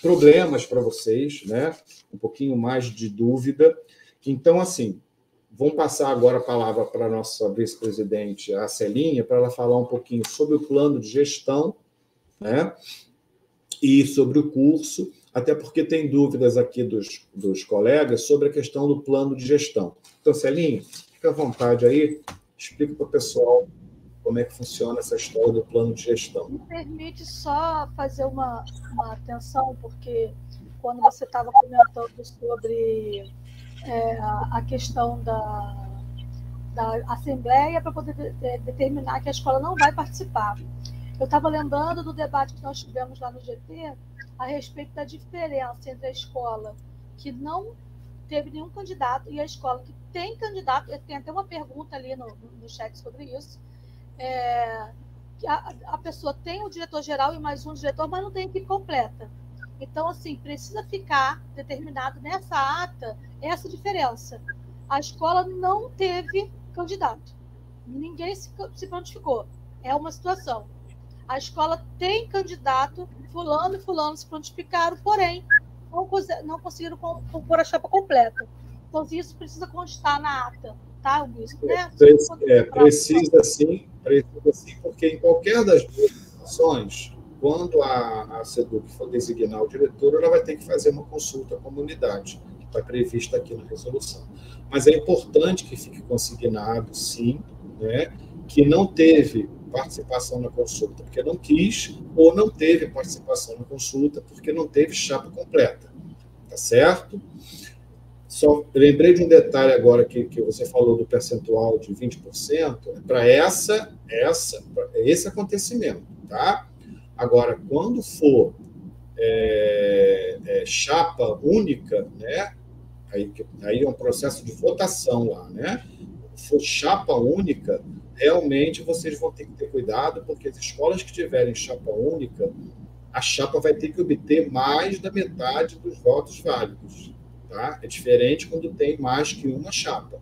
problemas para vocês, né? Um pouquinho mais de dúvida. Então, assim, vamos passar agora a palavra para a nossa vice-presidente, a Celinha, para ela falar um pouquinho sobre o plano de gestão, né? E sobre o curso, até porque tem dúvidas aqui dos colegas sobre a questão do plano de gestão. Então, Celinha, fica à vontade aí, explica para o pessoal como é que funciona essa história do plano de gestão. Me permite só fazer uma atenção, porque quando você estava comentando sobre a questão da Assembleia para poder determinar que a escola não vai participar. Eu estava lembrando do debate que nós tivemos lá no GT a respeito da diferença entre a escola que não teve nenhum candidato e a escola que tem candidato. Tem até uma pergunta ali no chat sobre isso. Que a pessoa tem um diretor-geral e mais um diretor, mas não tem equipe completa. Então, assim, precisa ficar determinado nessa ata essa diferença. A escola não teve candidato. Ninguém se prontificou. É uma situação. A escola tem candidato, fulano e fulano se prontificaram, porém, não conseguiram compor a chapa completa. Então, isso precisa constar na ata, tá, Augusto? Né? Precisa sim, porque em qualquer das duas situações, quando a SEDUC for designar o diretor, ela vai ter que fazer uma consulta à comunidade, que está prevista aqui na resolução. Mas é importante que fique consignado, sim, né, que não teve participação na consulta porque não quis, ou não teve participação na consulta porque não teve chapa completa. Tá certo? Só lembrei de um detalhe agora que você falou do percentual de 20%, para esse acontecimento, tá? Agora, quando for chapa única, né? Aí é um processo de votação lá, né? Se for chapa única, realmente vocês vão ter que ter cuidado, porque as escolas que tiverem chapa única, a chapa vai ter que obter mais da metade dos votos válidos. Tá? É diferente quando tem mais que uma chapa.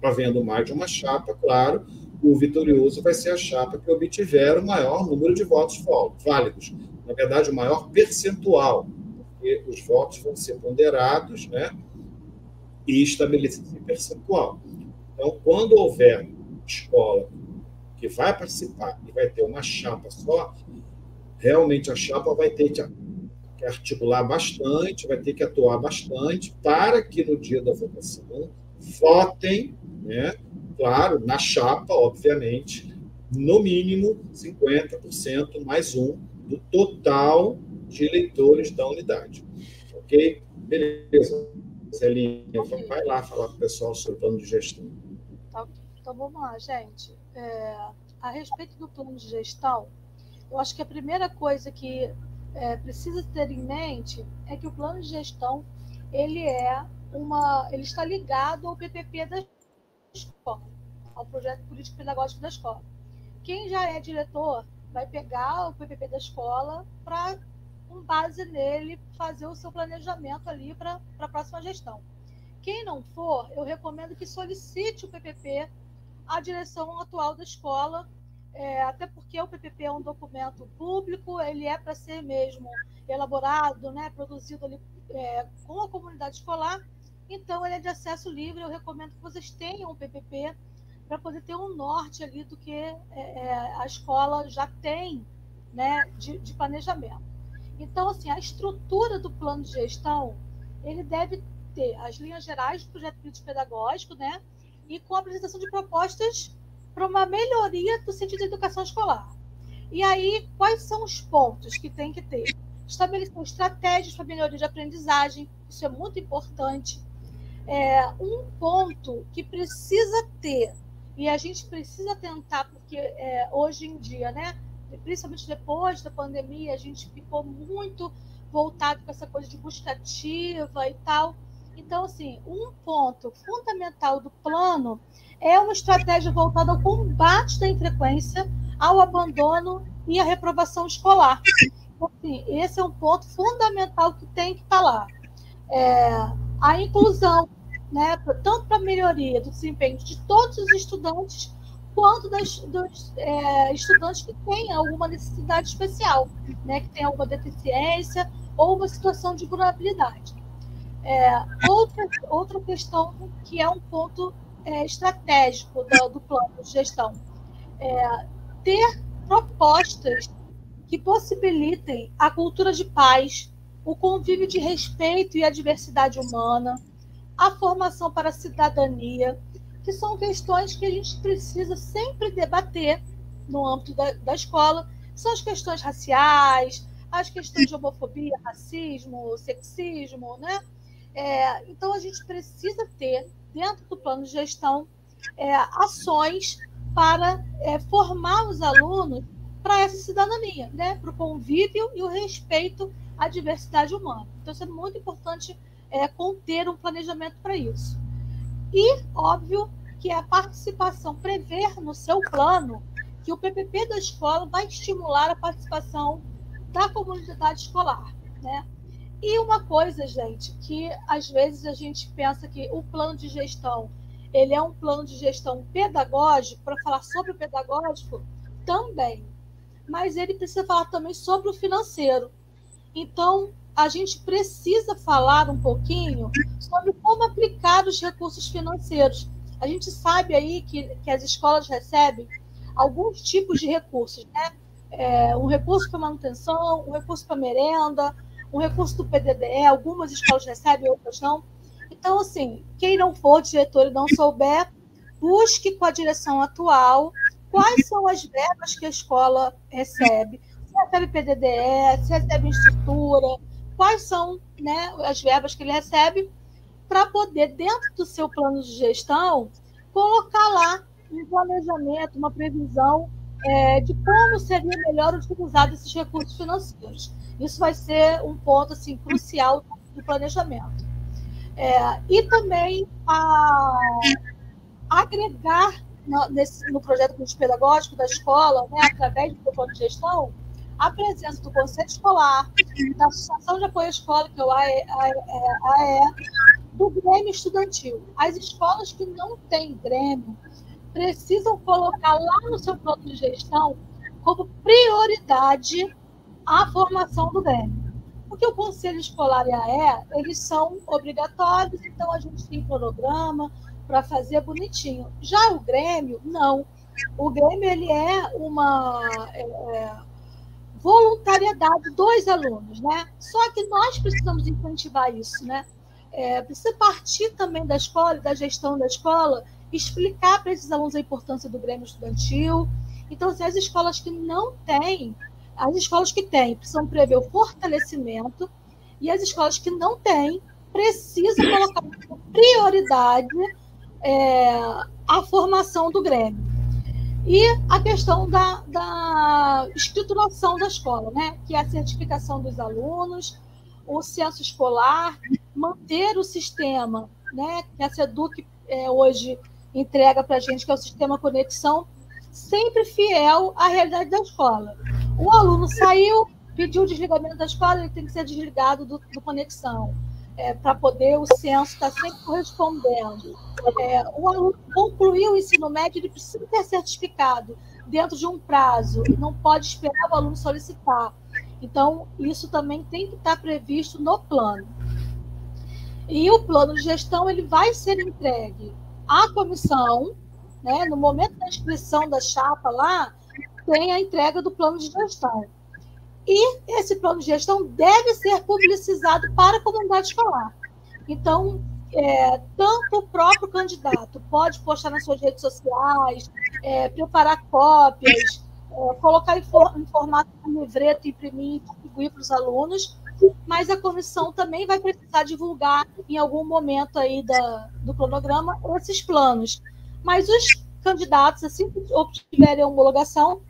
Havendo mais de uma chapa, claro, o vitorioso vai ser a chapa que obtiver o maior número de votos válidos. Na verdade, o maior percentual, porque os votos vão ser ponderados, né, e estabelecidos em percentual. Então, quando houver escola que vai participar e vai ter uma chapa só, realmente a chapa vai ter que articular bastante, vai ter que atuar bastante para que no dia da votação votem, né, claro, na chapa, obviamente, no mínimo 50% mais um do total de eleitores da unidade. Ok? Beleza. Zelinha, vai lá falar com o pessoal sobre o plano de gestão. Então, vamos lá, gente. A respeito do plano de gestão, eu acho que a primeira coisa que precisa ter em mente é que o plano de gestão ele está ligado ao PPP da escola, ao projeto político pedagógico da escola. Quem já é diretor vai pegar o PPP da escola para, com base nele, fazer o seu planejamento ali para a próxima gestão. Quem não for, eu recomendo que solicite o PPP à direção atual da escola, até porque o PPP é um documento público, ele é para ser mesmo elaborado, né, produzido ali com a comunidade escolar, então ele é de acesso livre. Eu recomendo que vocês tenham um PPP para poder ter um norte ali do que a escola já tem, né, de planejamento. Então, assim, a estrutura do plano de gestão, ele deve ter as linhas gerais do projeto político pedagógico, né, e com a apresentação de propostas para uma melhoria do sentido da educação escolar. E aí, quais são os pontos que tem que ter? Estabelecer estratégias para melhoria de aprendizagem, isso é muito importante. Um ponto que precisa ter, e a gente precisa tentar, porque hoje em dia, né, principalmente depois da pandemia, a gente ficou muito voltado com essa coisa de busca ativa e tal. Então, assim, um ponto fundamental do plano é uma estratégia voltada ao combate da infrequência, ao abandono e à reprovação escolar. Então, assim, esse é um ponto fundamental que tem que estar lá. A inclusão, né, tanto para a melhoria do desempenho de todos os estudantes, quanto dos estudantes que têm alguma necessidade especial, né, que têm alguma deficiência ou uma situação de vulnerabilidade. Outra questão que é um ponto estratégico do plano de gestão, ter propostas que possibilitem a cultura de paz, o convívio de respeito e a diversidade humana, a formação para a cidadania, que são questões que a gente precisa sempre debater no âmbito da escola. São as questões raciais, as questões de homofobia, racismo, sexismo, né? Então, a gente precisa ter, dentro do plano de gestão, ações para formar os alunos para essa cidadania, né? Para o convívio e o respeito à diversidade humana. Então, isso é muito importante, conter um planejamento para isso. E, óbvio, que a participação, prever no seu plano que o PPP da escola vai estimular a participação da comunidade escolar, né? E uma coisa, gente, que às vezes a gente pensa que o plano de gestão, ele é um plano de gestão pedagógico, para falar sobre o pedagógico também, mas ele precisa falar também sobre o financeiro. Então, a gente precisa falar um pouquinho sobre como aplicar os recursos financeiros. A gente sabe aí que as escolas recebem alguns tipos de recursos, né? Um recurso para manutenção, um recurso para merenda, um recurso do PDDE, algumas escolas recebem, outras não. Então, assim, quem não for diretor e não souber, busque com a direção atual quais são as verbas que a escola recebe. Se recebe PDDE, se recebe estrutura, quais são, né, as verbas que ele recebe, para poder, dentro do seu plano de gestão, colocar lá um planejamento, uma previsão de como seria melhor utilizar esses recursos financeiros. Isso vai ser um ponto assim, crucial do planejamento. E também agregar no projeto pedagógico da escola, né, através do plano de gestão, a presença do Conselho Escolar, da Associação de Apoio à Escola, que é o AE, do Grêmio Estudantil. As escolas que não têm Grêmio precisam colocar lá no seu plano de gestão como prioridade a formação do Grêmio. Porque o Conselho Escolar e a AE, eles são obrigatórios, então a gente tem cronograma para fazer bonitinho. Já o Grêmio, não. O Grêmio ele é uma voluntariedade dos alunos, né? Só que nós precisamos incentivar isso, né? Precisa partir também da escola, da gestão da escola, explicar para esses alunos a importância do Grêmio Estudantil. Então, assim, as escolas que não têm, as escolas que têm precisam prever o fortalecimento, e as escolas que não têm precisam colocar como prioridade a formação do Grêmio. E a questão da escrituração da escola, né? Que é a certificação dos alunos, o censo escolar, manter o sistema, né? Que a SEDUC hoje entrega para a gente, que é o sistema Conexão, sempre fiel à realidade da escola. O aluno saiu, pediu o desligamento da escola, ele tem que ser desligado do Conexão, para poder o censo estar sempre correspondendo. O aluno concluiu o ensino médio, ele precisa ter certificado dentro de um prazo, não pode esperar o aluno solicitar. Então, isso também tem que estar previsto no plano. E o plano de gestão ele vai ser entregue à comissão, né? No momento da inscrição da chapa lá, tem a entrega do plano de gestão. E esse plano de gestão deve ser publicizado para a comunidade escolar. Então, tanto o próprio candidato pode postar nas suas redes sociais, preparar cópias, colocar em formato de livreto, imprimir e distribuir para os alunos, mas a comissão também vai precisar divulgar em algum momento aí do cronograma esses planos. Mas os candidatos, assim que obtiverem a homologação,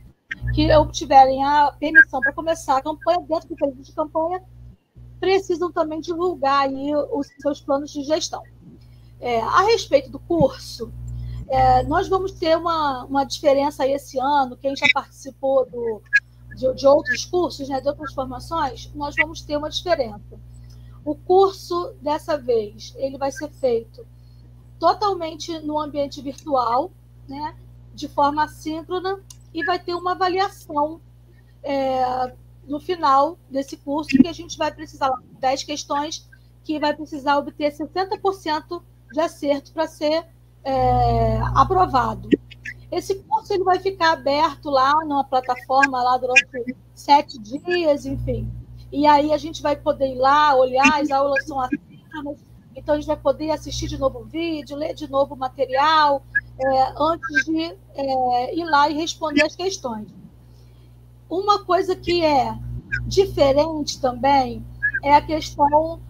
que obtiverem a permissão para começar a campanha, dentro do período de campanha, precisam também divulgar aí os seus planos de gestão. A respeito do curso, nós vamos ter uma diferença aí esse ano, quem já participou de outros cursos, né, de outras formações, nós vamos ter uma diferença. O curso, dessa vez, ele vai ser feito totalmente no ambiente virtual, né, de forma assíncrona, e vai ter uma avaliação no final desse curso, que a gente vai precisar, 10 questões, que vai precisar obter 60% de acerto para ser aprovado. Esse curso ele vai ficar aberto lá numa plataforma lá durante 7 dias, enfim. E aí a gente vai poder ir lá, olhar, as aulas são assíncronas, então a gente vai poder assistir de novo o vídeo, ler de novo o material, antes de ir lá e responder as questões. Uma coisa que é diferente também é a questão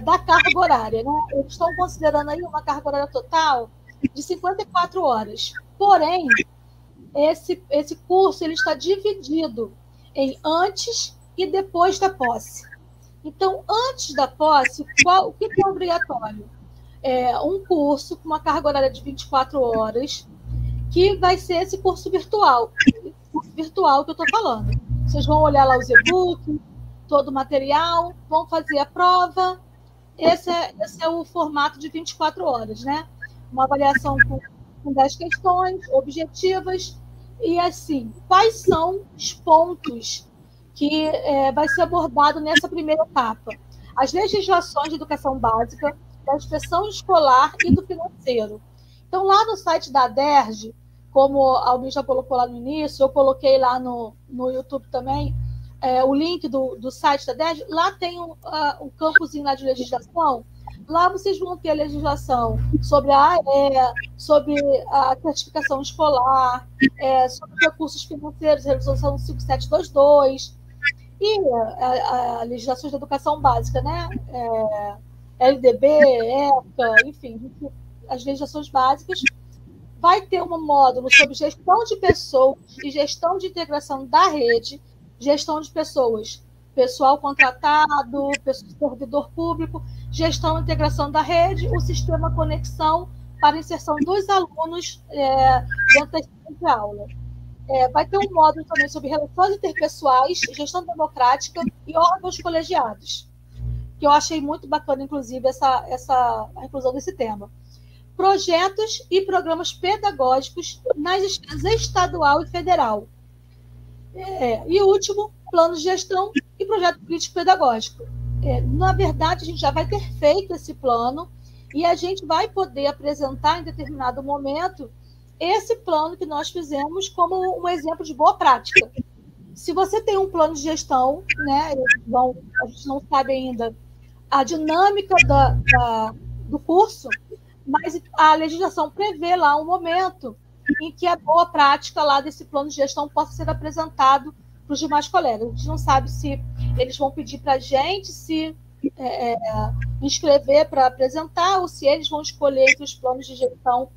da carga horária, né? Eles estão considerando aí uma carga horária total de 54 horas. Porém, esse curso ele está dividido em antes e depois da posse. Então, antes da posse, o que é obrigatório? Um curso com uma carga horária de 24 horas, que vai ser esse curso virtual que eu estou falando. Vocês vão olhar lá os e-books, todo o material, vão fazer a prova. Esse é o formato de 24 horas, né? Uma avaliação com 10 questões objetivas. E, assim, quais são os pontos que vai ser abordado nessa primeira etapa? As legislações de educação básica, da inspeção escolar e do financeiro. Então, lá no site da ADERJ, como a Almir já colocou lá no início, eu coloquei lá no YouTube também, o link do site da ADERJ, lá tem um campozinho lá de legislação. Lá vocês vão ter a legislação sobre a AE, sobre a certificação escolar, sobre recursos financeiros, resolução 5722, e a legislação de educação básica, né? LDB, ECA, enfim, as legislações básicas. Vai ter um módulo sobre gestão de pessoas e gestão de integração da rede, gestão de pessoas, pessoal contratado, servidor público, gestão e integração da rede, o sistema conexão para inserção dos alunos dentro da sala de aula. Vai ter um módulo também sobre relações interpessoais, gestão democrática e órgãos colegiados, que eu achei muito bacana, inclusive, a inclusão desse tema. Projetos e programas pedagógicos nas escalas estadual e federal. E o último, plano de gestão e projeto político-pedagógico. Na verdade, a gente já vai ter feito esse plano e a gente vai poder apresentar em determinado momento esse plano que nós fizemos como um exemplo de boa prática. Se você tem um plano de gestão, né, a gente não sabe ainda a dinâmica do curso, mas a legislação prevê lá um momento em que a boa prática lá desse plano de gestão possa ser apresentado para os demais colegas. A gente não sabe se eles vão pedir para a gente se inscrever para apresentar ou se eles vão escolher entre os planos de gestão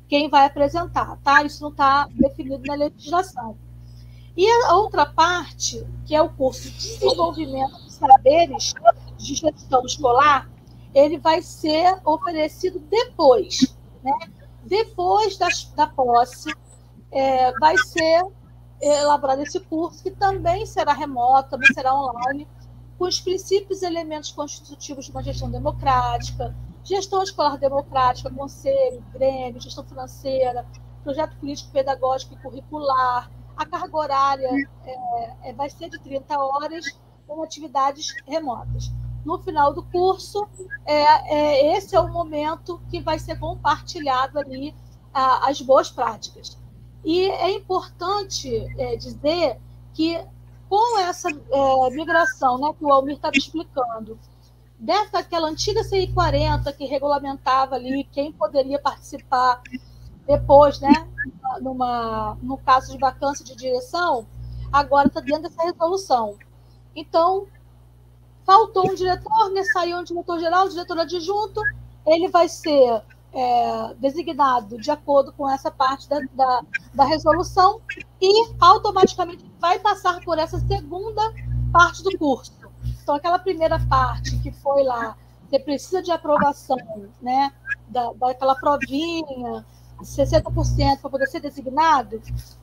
quem vai apresentar, tá? Isso não está definido na legislação. E a outra parte, que é o curso de desenvolvimento de saberes de gestão escolar, ele vai ser oferecido depois, né? Depois da posse, vai ser elaborado esse curso, que também será remoto, também será online, com os princípios e elementos constitutivos de uma gestão democrática, gestão escolar democrática, conselho, grêmio, gestão financeira, projeto político, pedagógico e curricular. A carga horária vai ser de 30 horas com atividades remotas. No final do curso, esse é o momento que vai ser compartilhado ali as boas práticas. E é importante dizer que, com essa migração, né, que o Almir estava explicando, daquela antiga CI 40 que regulamentava ali quem poderia participar depois, né, no caso de vacância de direção, agora está dentro dessa resolução. Então, faltou um diretor, né, saiu um diretor-geral, o diretor adjunto, ele vai ser designado de acordo com essa parte da resolução e automaticamente vai passar por essa segunda parte do curso. Então, aquela primeira parte que foi lá, você precisa de aprovação, né, daquela provinha, 60% para poder ser designado,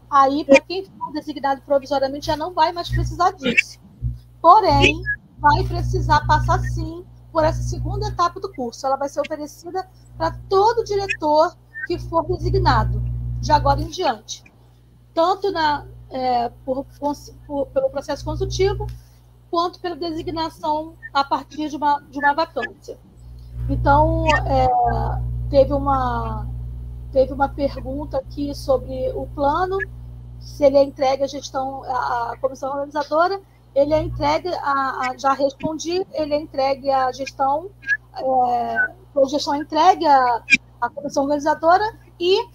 aí, para quem for designado provisoriamente, já não vai mais precisar disso. Porém, vai precisar passar, sim, por essa segunda etapa do curso. Ela vai ser oferecida para todo diretor que for designado, de agora em diante. Tanto pelo processo consultivo, quanto pela designação a partir de uma vacância. Então, teve uma pergunta aqui sobre o plano, se ele é entregue à gestão, à comissão organizadora. Ele é entregue, já respondi, ele é entregue à gestão, a gestão é entregue à comissão organizadora e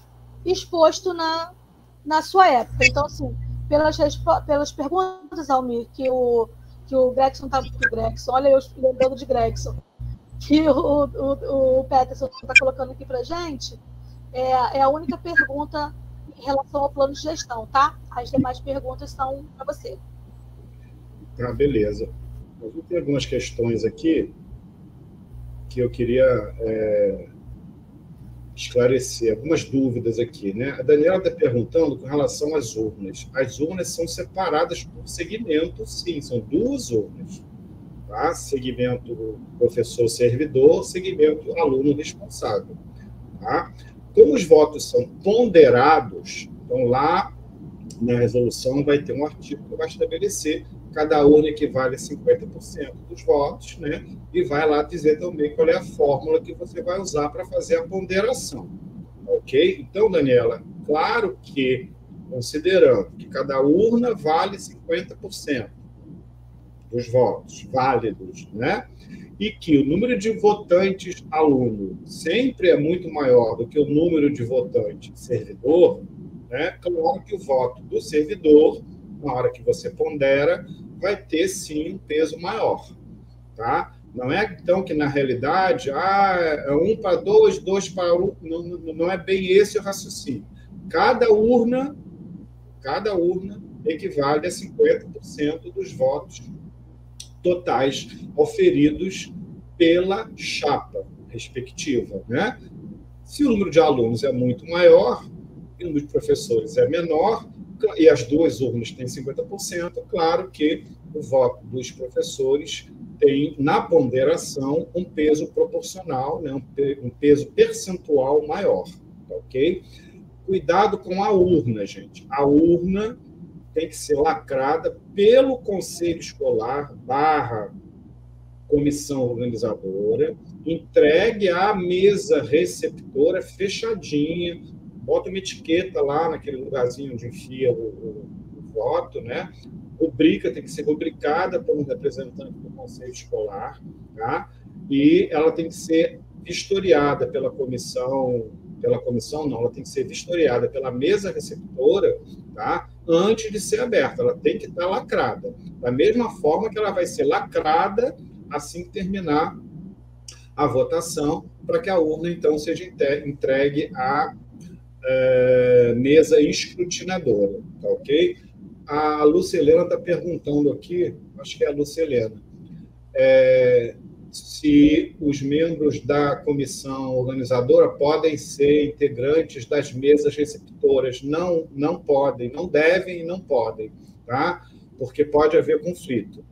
exposto na sua época. Então, assim, pelas perguntas, Almir, que o Gregson estava com o Gregson, olha eu lembrando de Gregson, que o Peterson está colocando aqui para a gente, é a única pergunta em relação ao plano de gestão, tá? As demais perguntas são para você. Ah, beleza. Eu tenho algumas questões aqui que eu queria esclarecer, algumas dúvidas aqui, né? A Daniela está perguntando com relação às urnas. As urnas são separadas por segmento, sim, são duas urnas. tá? Segmento professor-servidor, segmento aluno responsável. Tá? Como os votos são ponderados, então lá na resolução vai ter um artigo que vai estabelecer cada urna equivale a 50% dos votos, né? E vai lá dizer também qual é a fórmula que você vai usar para fazer a ponderação. Ok? Então, Daniela, claro que, considerando que cada urna vale 50% dos votos válidos, né? E que o número de votantes aluno sempre é muito maior do que o número de votantes servidor, né? Claro que o voto do servidor, na hora que você pondera, vai ter, sim, um peso maior. Tá? Não é, então, que, na realidade, é 1 para 2, 2 para 1, não é bem esse o raciocínio. Cada urna equivale a 50% dos votos totais auferidos pela chapa respectiva. Né? Se o número de alunos é muito maior, e o número de professores é menor, e as duas urnas têm 50%, claro que o voto dos professores tem, na ponderação, um peso proporcional, né, um peso percentual maior. Ok? Cuidado com a urna, gente. A urna tem que ser lacrada pelo conselho escolar / comissão organizadora, entregue à mesa receptora fechadinha, bota uma etiqueta lá naquele lugarzinho onde enfia o voto, né? Tem que ser rubricada por um representante do conselho escolar, tá? E ela tem que ser vistoriada pela comissão não, ela tem que ser vistoriada pela mesa receptora, tá? Antes de ser aberta, ela tem que estar lacrada. Da mesma forma que ela vai ser lacrada assim que terminar a votação, para que a urna, então, seja entregue à mesa escrutinadora, tá ok? A Lucelena está perguntando aqui, acho que é a Lucelena, se os membros da comissão organizadora podem ser integrantes das mesas receptoras. Não podem, não devem e não podem, tá? Porque pode haver conflito.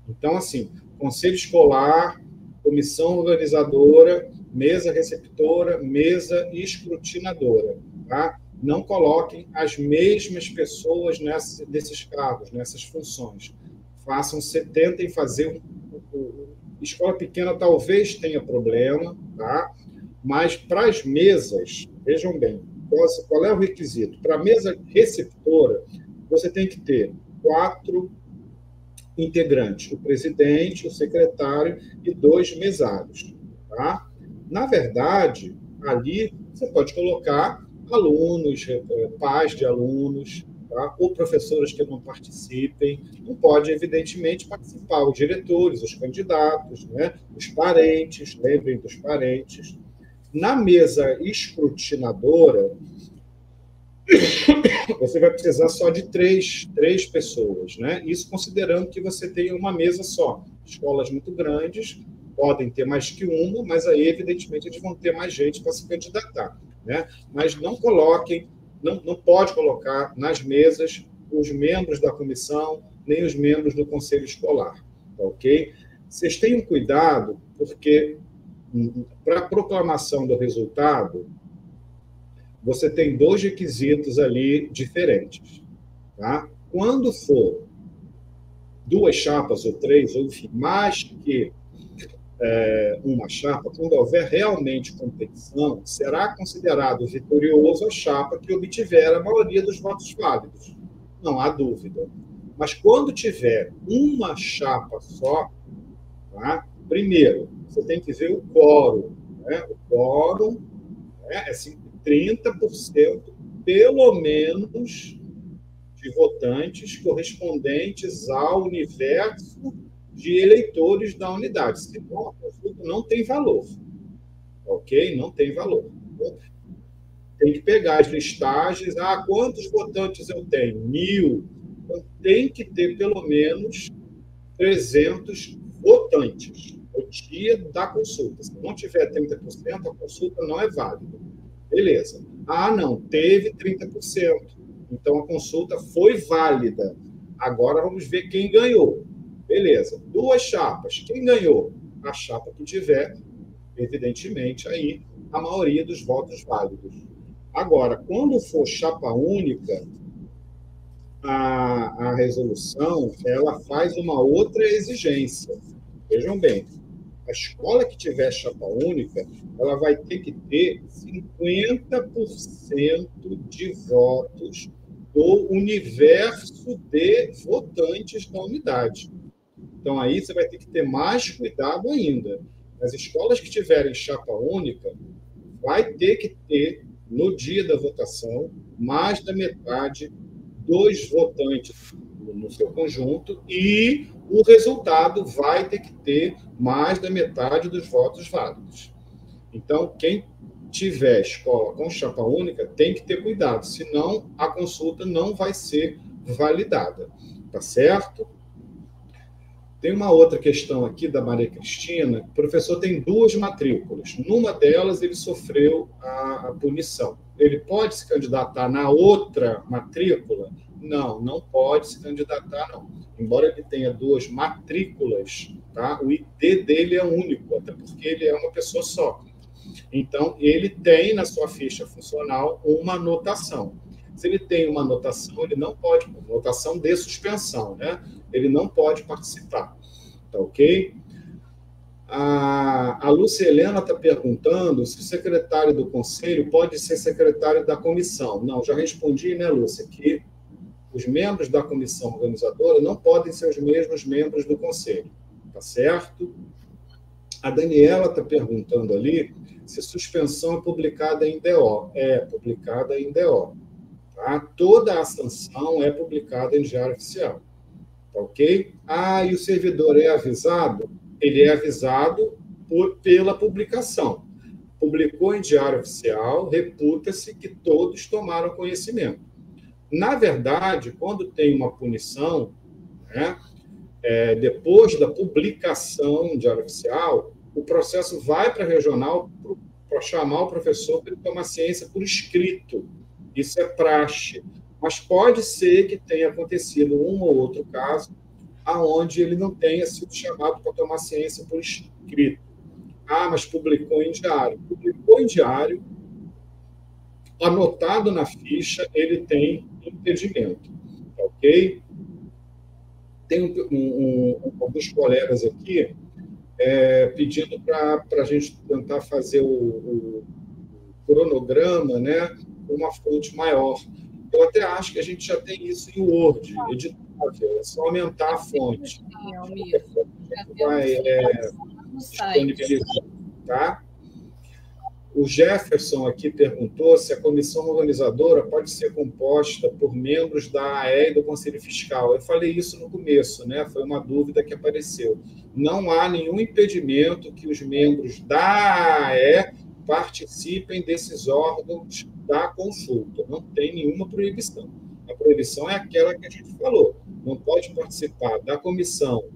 Então, assim, conselho escolar, comissão organizadora, mesa receptora, mesa escrutinadora, tá? Não coloquem as mesmas pessoas nesses cargos, nessas funções. Tentem fazer escola pequena talvez tenha problema, tá? Mas para as mesas, vejam bem, qual é o requisito? Para a mesa receptora, você tem que ter 4 integrantes, o presidente, o secretário e 2 mesários, tá? Na verdade, ali você pode colocar alunos, pais de alunos, tá? Ou professores que não participem. Não pode, evidentemente, participar os diretores, os candidatos, né? Os parentes, lembrem dos parentes. Na mesa escrutinadora, você vai precisar só de três pessoas, né? Isso considerando que você tem uma mesa só. Escolas muito grandes podem ter mais que uma, mas aí, evidentemente, eles vão ter mais gente para se candidatar, né? Mas não coloquem, não pode colocar nas mesas os membros da comissão, nem os membros do conselho escolar, tá ok? Vocês tenham cuidado, porque para a proclamação do resultado, você tem 2 requisitos ali diferentes, tá? Quando for 2 chapas ou 3, ou enfim, mais que uma chapa, quando houver realmente competição, será considerado vitorioso a chapa que obtiver a maioria dos votos válidos. Não há dúvida. Mas quando tiver uma chapa só, tá? Primeiro, você tem que ver o quórum, né? O quórum é 30%, pelo menos, de votantes correspondentes ao universo de eleitores da unidade. Senão, a consulta não tem valor. Ok? Não tem valor. Tem que pegar as listagens. Quantos votantes eu tenho? 1.000. Então, tem que ter pelo menos 300 votantes no dia da consulta. Se não tiver 30%, a consulta não é válida. Beleza. Não, teve 30%. Então, a consulta foi válida. Agora, vamos ver quem ganhou. Beleza. 2 chapas. Quem ganhou? A chapa que tiver, evidentemente, aí a maioria dos votos válidos. Agora, quando for chapa única, a resolução ela faz uma outra exigência. Vejam bem, a escola que tiver chapa única, ela vai ter que ter 50% de votos do universo de votantes da unidade. Então, aí você vai ter que ter mais cuidado ainda. As escolas que tiverem chapa única, vai ter que ter, no dia da votação, mais da metade dos votantes no seu conjunto e o resultado vai ter que ter mais da metade dos votos válidos. Então, quem tiver escola com chapa única tem que ter cuidado, senão a consulta não vai ser validada. Tá certo? Tem uma outra questão aqui da Maria Cristina. O professor tem 2 matrículas. Numa delas, ele sofreu a punição. Ele pode se candidatar na outra matrícula? Não, não pode se candidatar, não. Embora ele tenha 2 matrículas, tá? O ID dele é único, até porque ele é uma pessoa só. Então, ele tem na sua ficha funcional uma anotação. Se ele tem uma anotação, ele não pode, anotação de suspensão, né? Ele não pode participar, tá ok? A Lúcia Helena está perguntando se o secretário do conselho pode ser secretário da comissão. Não, já respondi, né, Lúcia, que os membros da comissão organizadora não podem ser os mesmos membros do conselho, tá certo? A Daniela está perguntando ali se suspensão é publicada em DO. É publicada em DO. Tá? Toda a sanção é publicada em Diário Oficial. Tá ok? E o servidor é avisado? Ele é avisado pela publicação. Publicou em Diário Oficial, reputa-se que todos tomaram conhecimento. Na verdade, quando tem uma punição, né, depois da publicação em Diário Oficial, o processo vai para a regional para chamar o professor para ele tomar ciência por escrito. Isso é praxe. Mas pode ser que tenha acontecido um ou outro caso onde ele não tenha sido chamado para tomar ciência por escrito. Mas publicou em diário. Publicou em diário, anotado na ficha, ele tem impedimento. Ok? Tem alguns colegas aqui pedindo para a gente tentar fazer o cronograma, né, uma fonte maior. Eu até acho que a gente já tem isso em Word, editável, é só aumentar a fonte. Vai disponibilizar, tá? O Jefferson aqui perguntou se a comissão organizadora pode ser composta por membros da AE e do Conselho Fiscal. Eu falei isso no começo, né? Foi uma dúvida que apareceu. Não há nenhum impedimento que os membros da AE participem desses órgãos da consulta. Não tem nenhuma proibição. A proibição é aquela que a gente falou. Não pode participar da comissão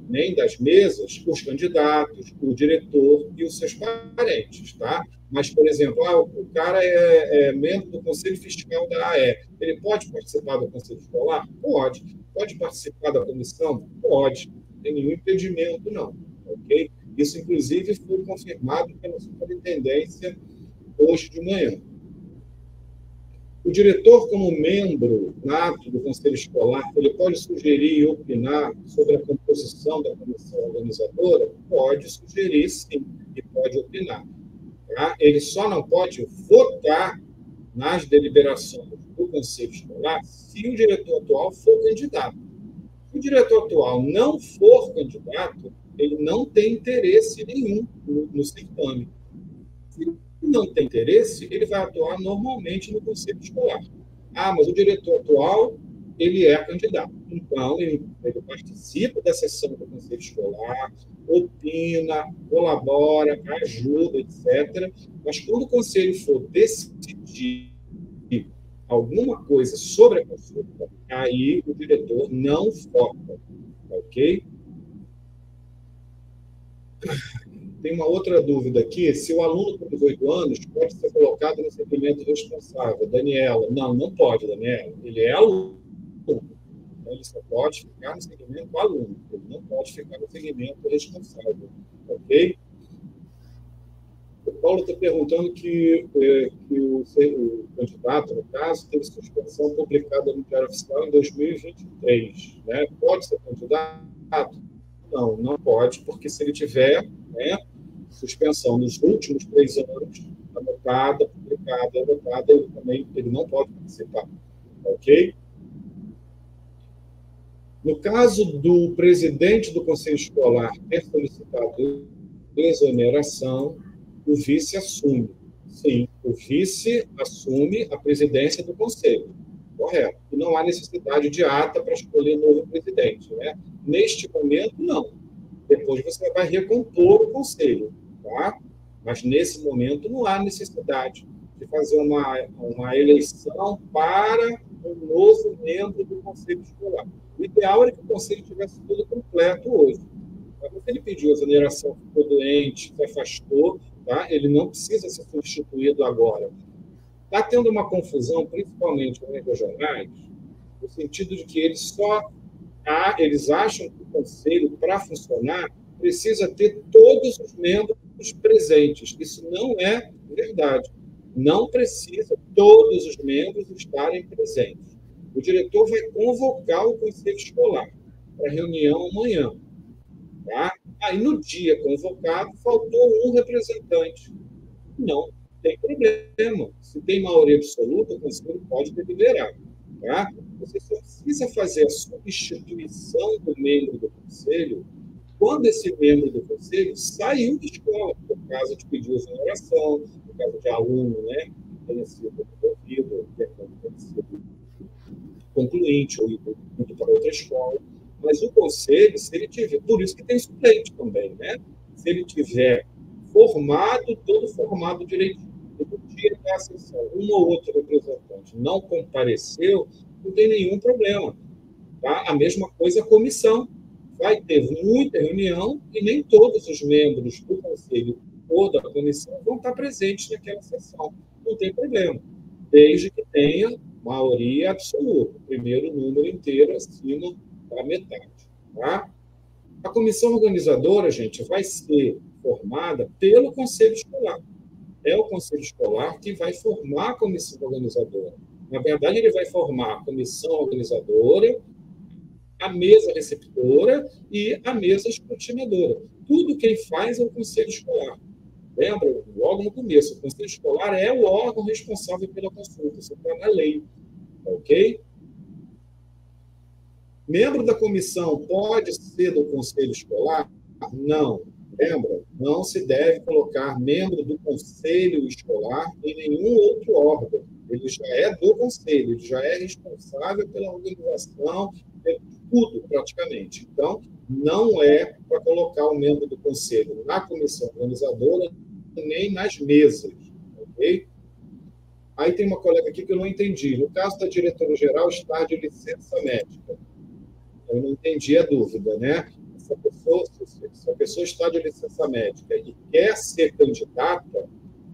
nem das mesas os candidatos, o diretor e os seus parentes, tá? Mas, por exemplo, o cara é membro do Conselho Fiscal da AE. Ele pode participar do Conselho Escolar? Pode. Pode participar da comissão? Pode. Não tem nenhum impedimento, não. Ok? Isso, inclusive, foi confirmado pela superintendência hoje de manhã. O diretor, como membro nato do Conselho Escolar, ele pode sugerir e opinar sobre a composição da comissão organizadora? Pode sugerir, sim, e pode opinar. Tá? Ele só não pode votar nas deliberações do Conselho Escolar se o diretor atual for candidato. Se o diretor atual não for candidato, ele não tem interesse nenhum no certame. Se não tem interesse, ele vai atuar normalmente no Conselho Escolar. Mas o diretor atual, ele é candidato. Então, ele participa da sessão do Conselho Escolar, opina, colabora, ajuda, etc. Mas quando o Conselho for decidir alguma coisa sobre a consulta, aí o diretor não vota. Ok? Tem uma outra dúvida aqui, se o aluno com 18 anos pode ser colocado no segmento responsável. Daniela, não pode, Daniela. Ele é aluno. Ele só pode ficar no segmento aluno, ele não pode ficar no segmento responsável, ok? O Paulo está perguntando que o candidato, no caso, teve suspensão publicada no Diário Oficial em 2023. Né? Pode ser candidato? Não, não pode, porque se ele tiver, né, suspensão nos últimos 3 anos, anotada, publicada, anotada, ele não pode participar. Ok? No caso do presidente do Conselho Escolar ter solicitado exoneração, o vice assume. Sim, o vice assume a presidência do Conselho. Correto. E não há necessidade de ata para escolher novo presidente. Né? Neste momento, não. Depois você vai recompor o Conselho. Tá? Mas, nesse momento, não há necessidade de fazer uma eleição para um novo membro do Conselho Escolar. O ideal era que o Conselho tivesse tudo completo hoje. Mas, se ele pediu exoneração, ficou doente, se afastou, tá? Ele não precisa ser substituído agora. Está tendo uma confusão, principalmente com os regionais, no sentido de que eles acham que o Conselho, para funcionar, precisa ter todos os membros presentes. Isso não é verdade. Não precisa todos os membros estarem presentes. O diretor vai convocar o Conselho Escolar para reunião amanhã. Tá? Aí, no dia convocado, faltou um representante. Não tem problema. Se tem maioria absoluta, o Conselho pode deliberar. Tá? Você só precisa fazer a substituição do membro do Conselho quando esse membro do Conselho saiu da escola, por causa de pedir exoneração, por causa de aluno, né, tenha sido promovido, tenha sido concluinte, ou ido para outra escola. Mas o Conselho, se ele tiver, por isso que tem suplente também, né? Se ele tiver todo formado direitinho, no dia da sessão, um ou outro representante não compareceu, não tem nenhum problema. Tá? A mesma coisa a comissão. Vai ter muita reunião e nem todos os membros do Conselho ou da comissão vão estar presentes naquela sessão. Não tem problema, desde que tenha maioria absoluta, o primeiro número inteiro acima da metade. Tá? A comissão organizadora, gente, vai ser formada pelo Conselho Escolar. É o Conselho Escolar que vai formar a comissão organizadora. Na verdade, ele vai formar a comissão organizadora, a mesa receptora e a mesa escrutinadora. Tudo quem faz é o Conselho Escolar. Lembra? Logo no começo, o Conselho Escolar é o órgão responsável pela consulta, isso está na lei. Ok? Membro da comissão pode ser do Conselho Escolar? Não. Lembra? Não se deve colocar membro do Conselho Escolar em nenhum outro órgão. Ele já é do Conselho, ele já é responsável pela organização, tudo, praticamente. Então, não é para colocar o membro do Conselho na comissão organizadora, nem nas mesas. Ok? Aí tem uma colega aqui que eu não entendi. No caso da diretora-geral, estar de licença médica. Eu não entendi a dúvida, né? Se a pessoa está de licença médica e quer ser candidata,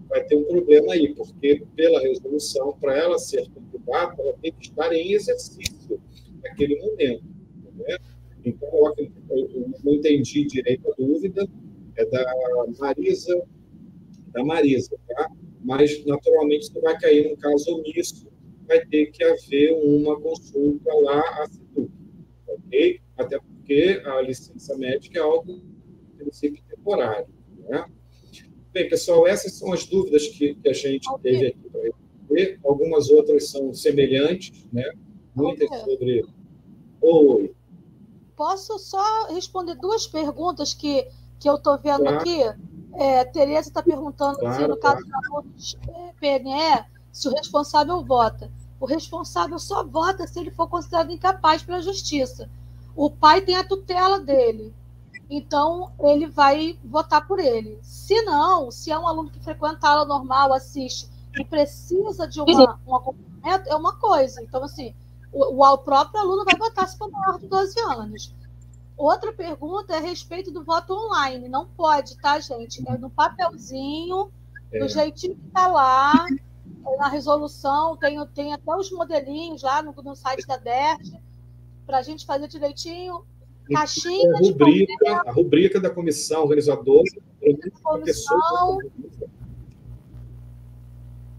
vai ter um problema aí, porque, pela resolução, para ela ser candidata, ela tem que estar em exercício naquele momento. Né? Então, eu não entendi direito a dúvida, é da Marisa, tá? Mas, naturalmente, isso vai cair num caso omisso, vai ter que haver uma consulta lá à CITUC, ok? Até porque a licença médica é algo, em princípio, temporário, né? Bem, pessoal, essas são as dúvidas que a gente teve aqui para responder. Algumas outras são semelhantes, né? Muitas sobre... Oi. Posso só responder 2 perguntas que eu estou vendo aqui? Tereza está perguntando se, no caso de alunos PNE, se o responsável vota. O responsável só vota se ele for considerado incapaz pela justiça. O pai tem a tutela dele. Então, ele vai votar por ele. Se não, se é um aluno que frequenta a aula normal, assiste, e precisa de um acompanhamento, é uma coisa. Então, assim, o próprio aluno vai votar se for maior de 12 anos. Outra pergunta é a respeito do voto online. Não pode, tá, gente? É no papelzinho, do jeitinho que está lá, na resolução, tem até os modelinhos lá no site da DERJ, para a gente fazer direitinho, caixinha de a rubrica da comissão organizadora. Comissão.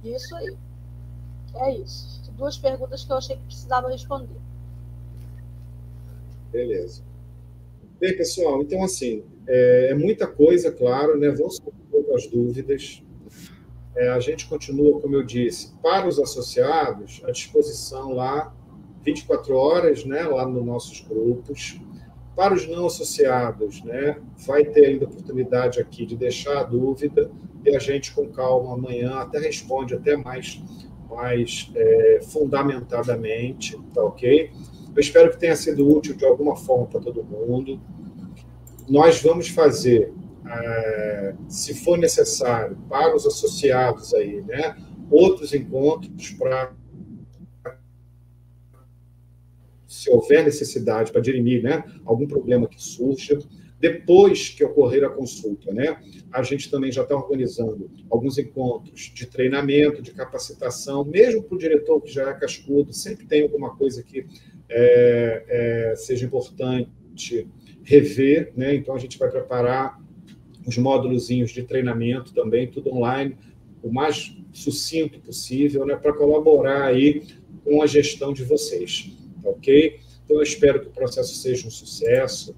Isso aí. É isso. 2 perguntas que eu achei que precisava responder. Beleza. Bem, pessoal, então, assim, é muita coisa, claro, né? Vão surgir outras dúvidas. A gente continua, como eu disse, para os associados, à disposição lá, 24 horas, né? Lá nos nossos grupos. Para os não associados, né? Vai ter ainda a oportunidade aqui de deixar a dúvida e a gente, com calma, amanhã até responde até mais fundamentadamente, tá ok? Eu espero que tenha sido útil de alguma forma para todo mundo. Nós vamos fazer, se for necessário, para os associados aí, né, outros encontros para, se houver necessidade, para dirimir, né, algum problema que surja. Depois que ocorrer a consulta, né, a gente também já está organizando alguns encontros de treinamento, de capacitação, mesmo para o diretor que já é cascudo, sempre tem alguma coisa que seja importante rever, né? Então a gente vai preparar os módulozinhos de treinamento também, tudo online, o mais sucinto possível, né, para colaborar aí com a gestão de vocês, ok? Então eu espero que o processo seja um sucesso,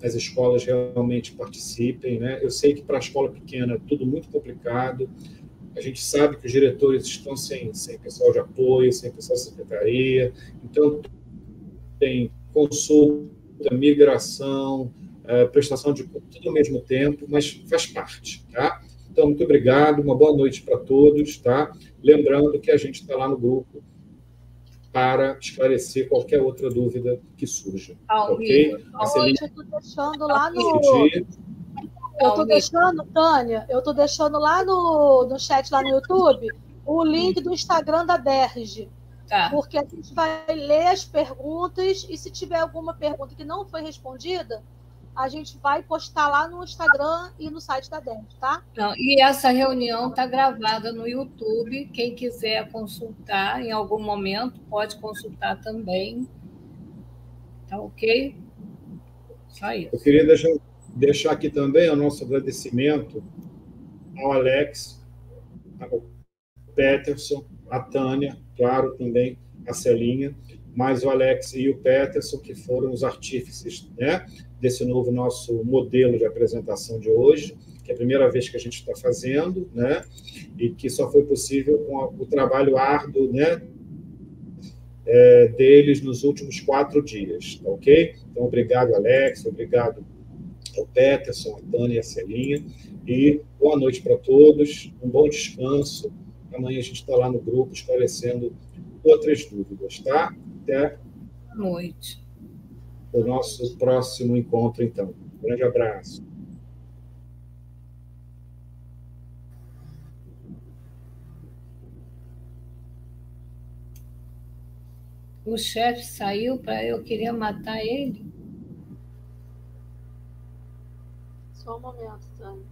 as escolas realmente participem, né? Eu sei que para a escola pequena é tudo muito complicado, a gente sabe que os diretores estão sem pessoal de apoio, sem pessoal de secretaria, então tem consulta, migração, prestação de conta, tudo ao mesmo tempo, mas faz parte, tá? Então, muito obrigado, uma boa noite para todos, tá? Lembrando que a gente está lá no grupo para esclarecer qualquer outra dúvida que surja, ok? Eu estou deixando lá no... Eu estou deixando, Tânia, eu estou deixando lá no chat, lá no YouTube, o link do Instagram da DERJ. Tá. Porque a gente vai ler as perguntas e se tiver alguma pergunta que não foi respondida, a gente vai postar lá no Instagram e no site da DERJ, tá? Não, e essa reunião está gravada no YouTube. Quem quiser consultar em algum momento, pode consultar também. Tá ok? Só isso. Eu queria deixar aqui também o nosso agradecimento ao Alex, ao Peterson, a Tânia, claro, também a Celinha, mas o Alex e o Peterson, que foram os artífices, né, desse novo nosso modelo de apresentação de hoje, que é a primeira vez que a gente está fazendo, né, e que só foi possível com o trabalho árduo, né, deles nos últimos 4 dias, tá ok? Então, obrigado, Alex, obrigado ao Peterson, a Tânia e a Celinha, e boa noite para todos, um bom descanso. Amanhã a gente está lá no grupo esclarecendo outras dúvidas, tá? Até noite. O nosso próximo encontro, então. Um grande abraço. O chefe saiu para eu querer matar ele? Só um momento, Tânia.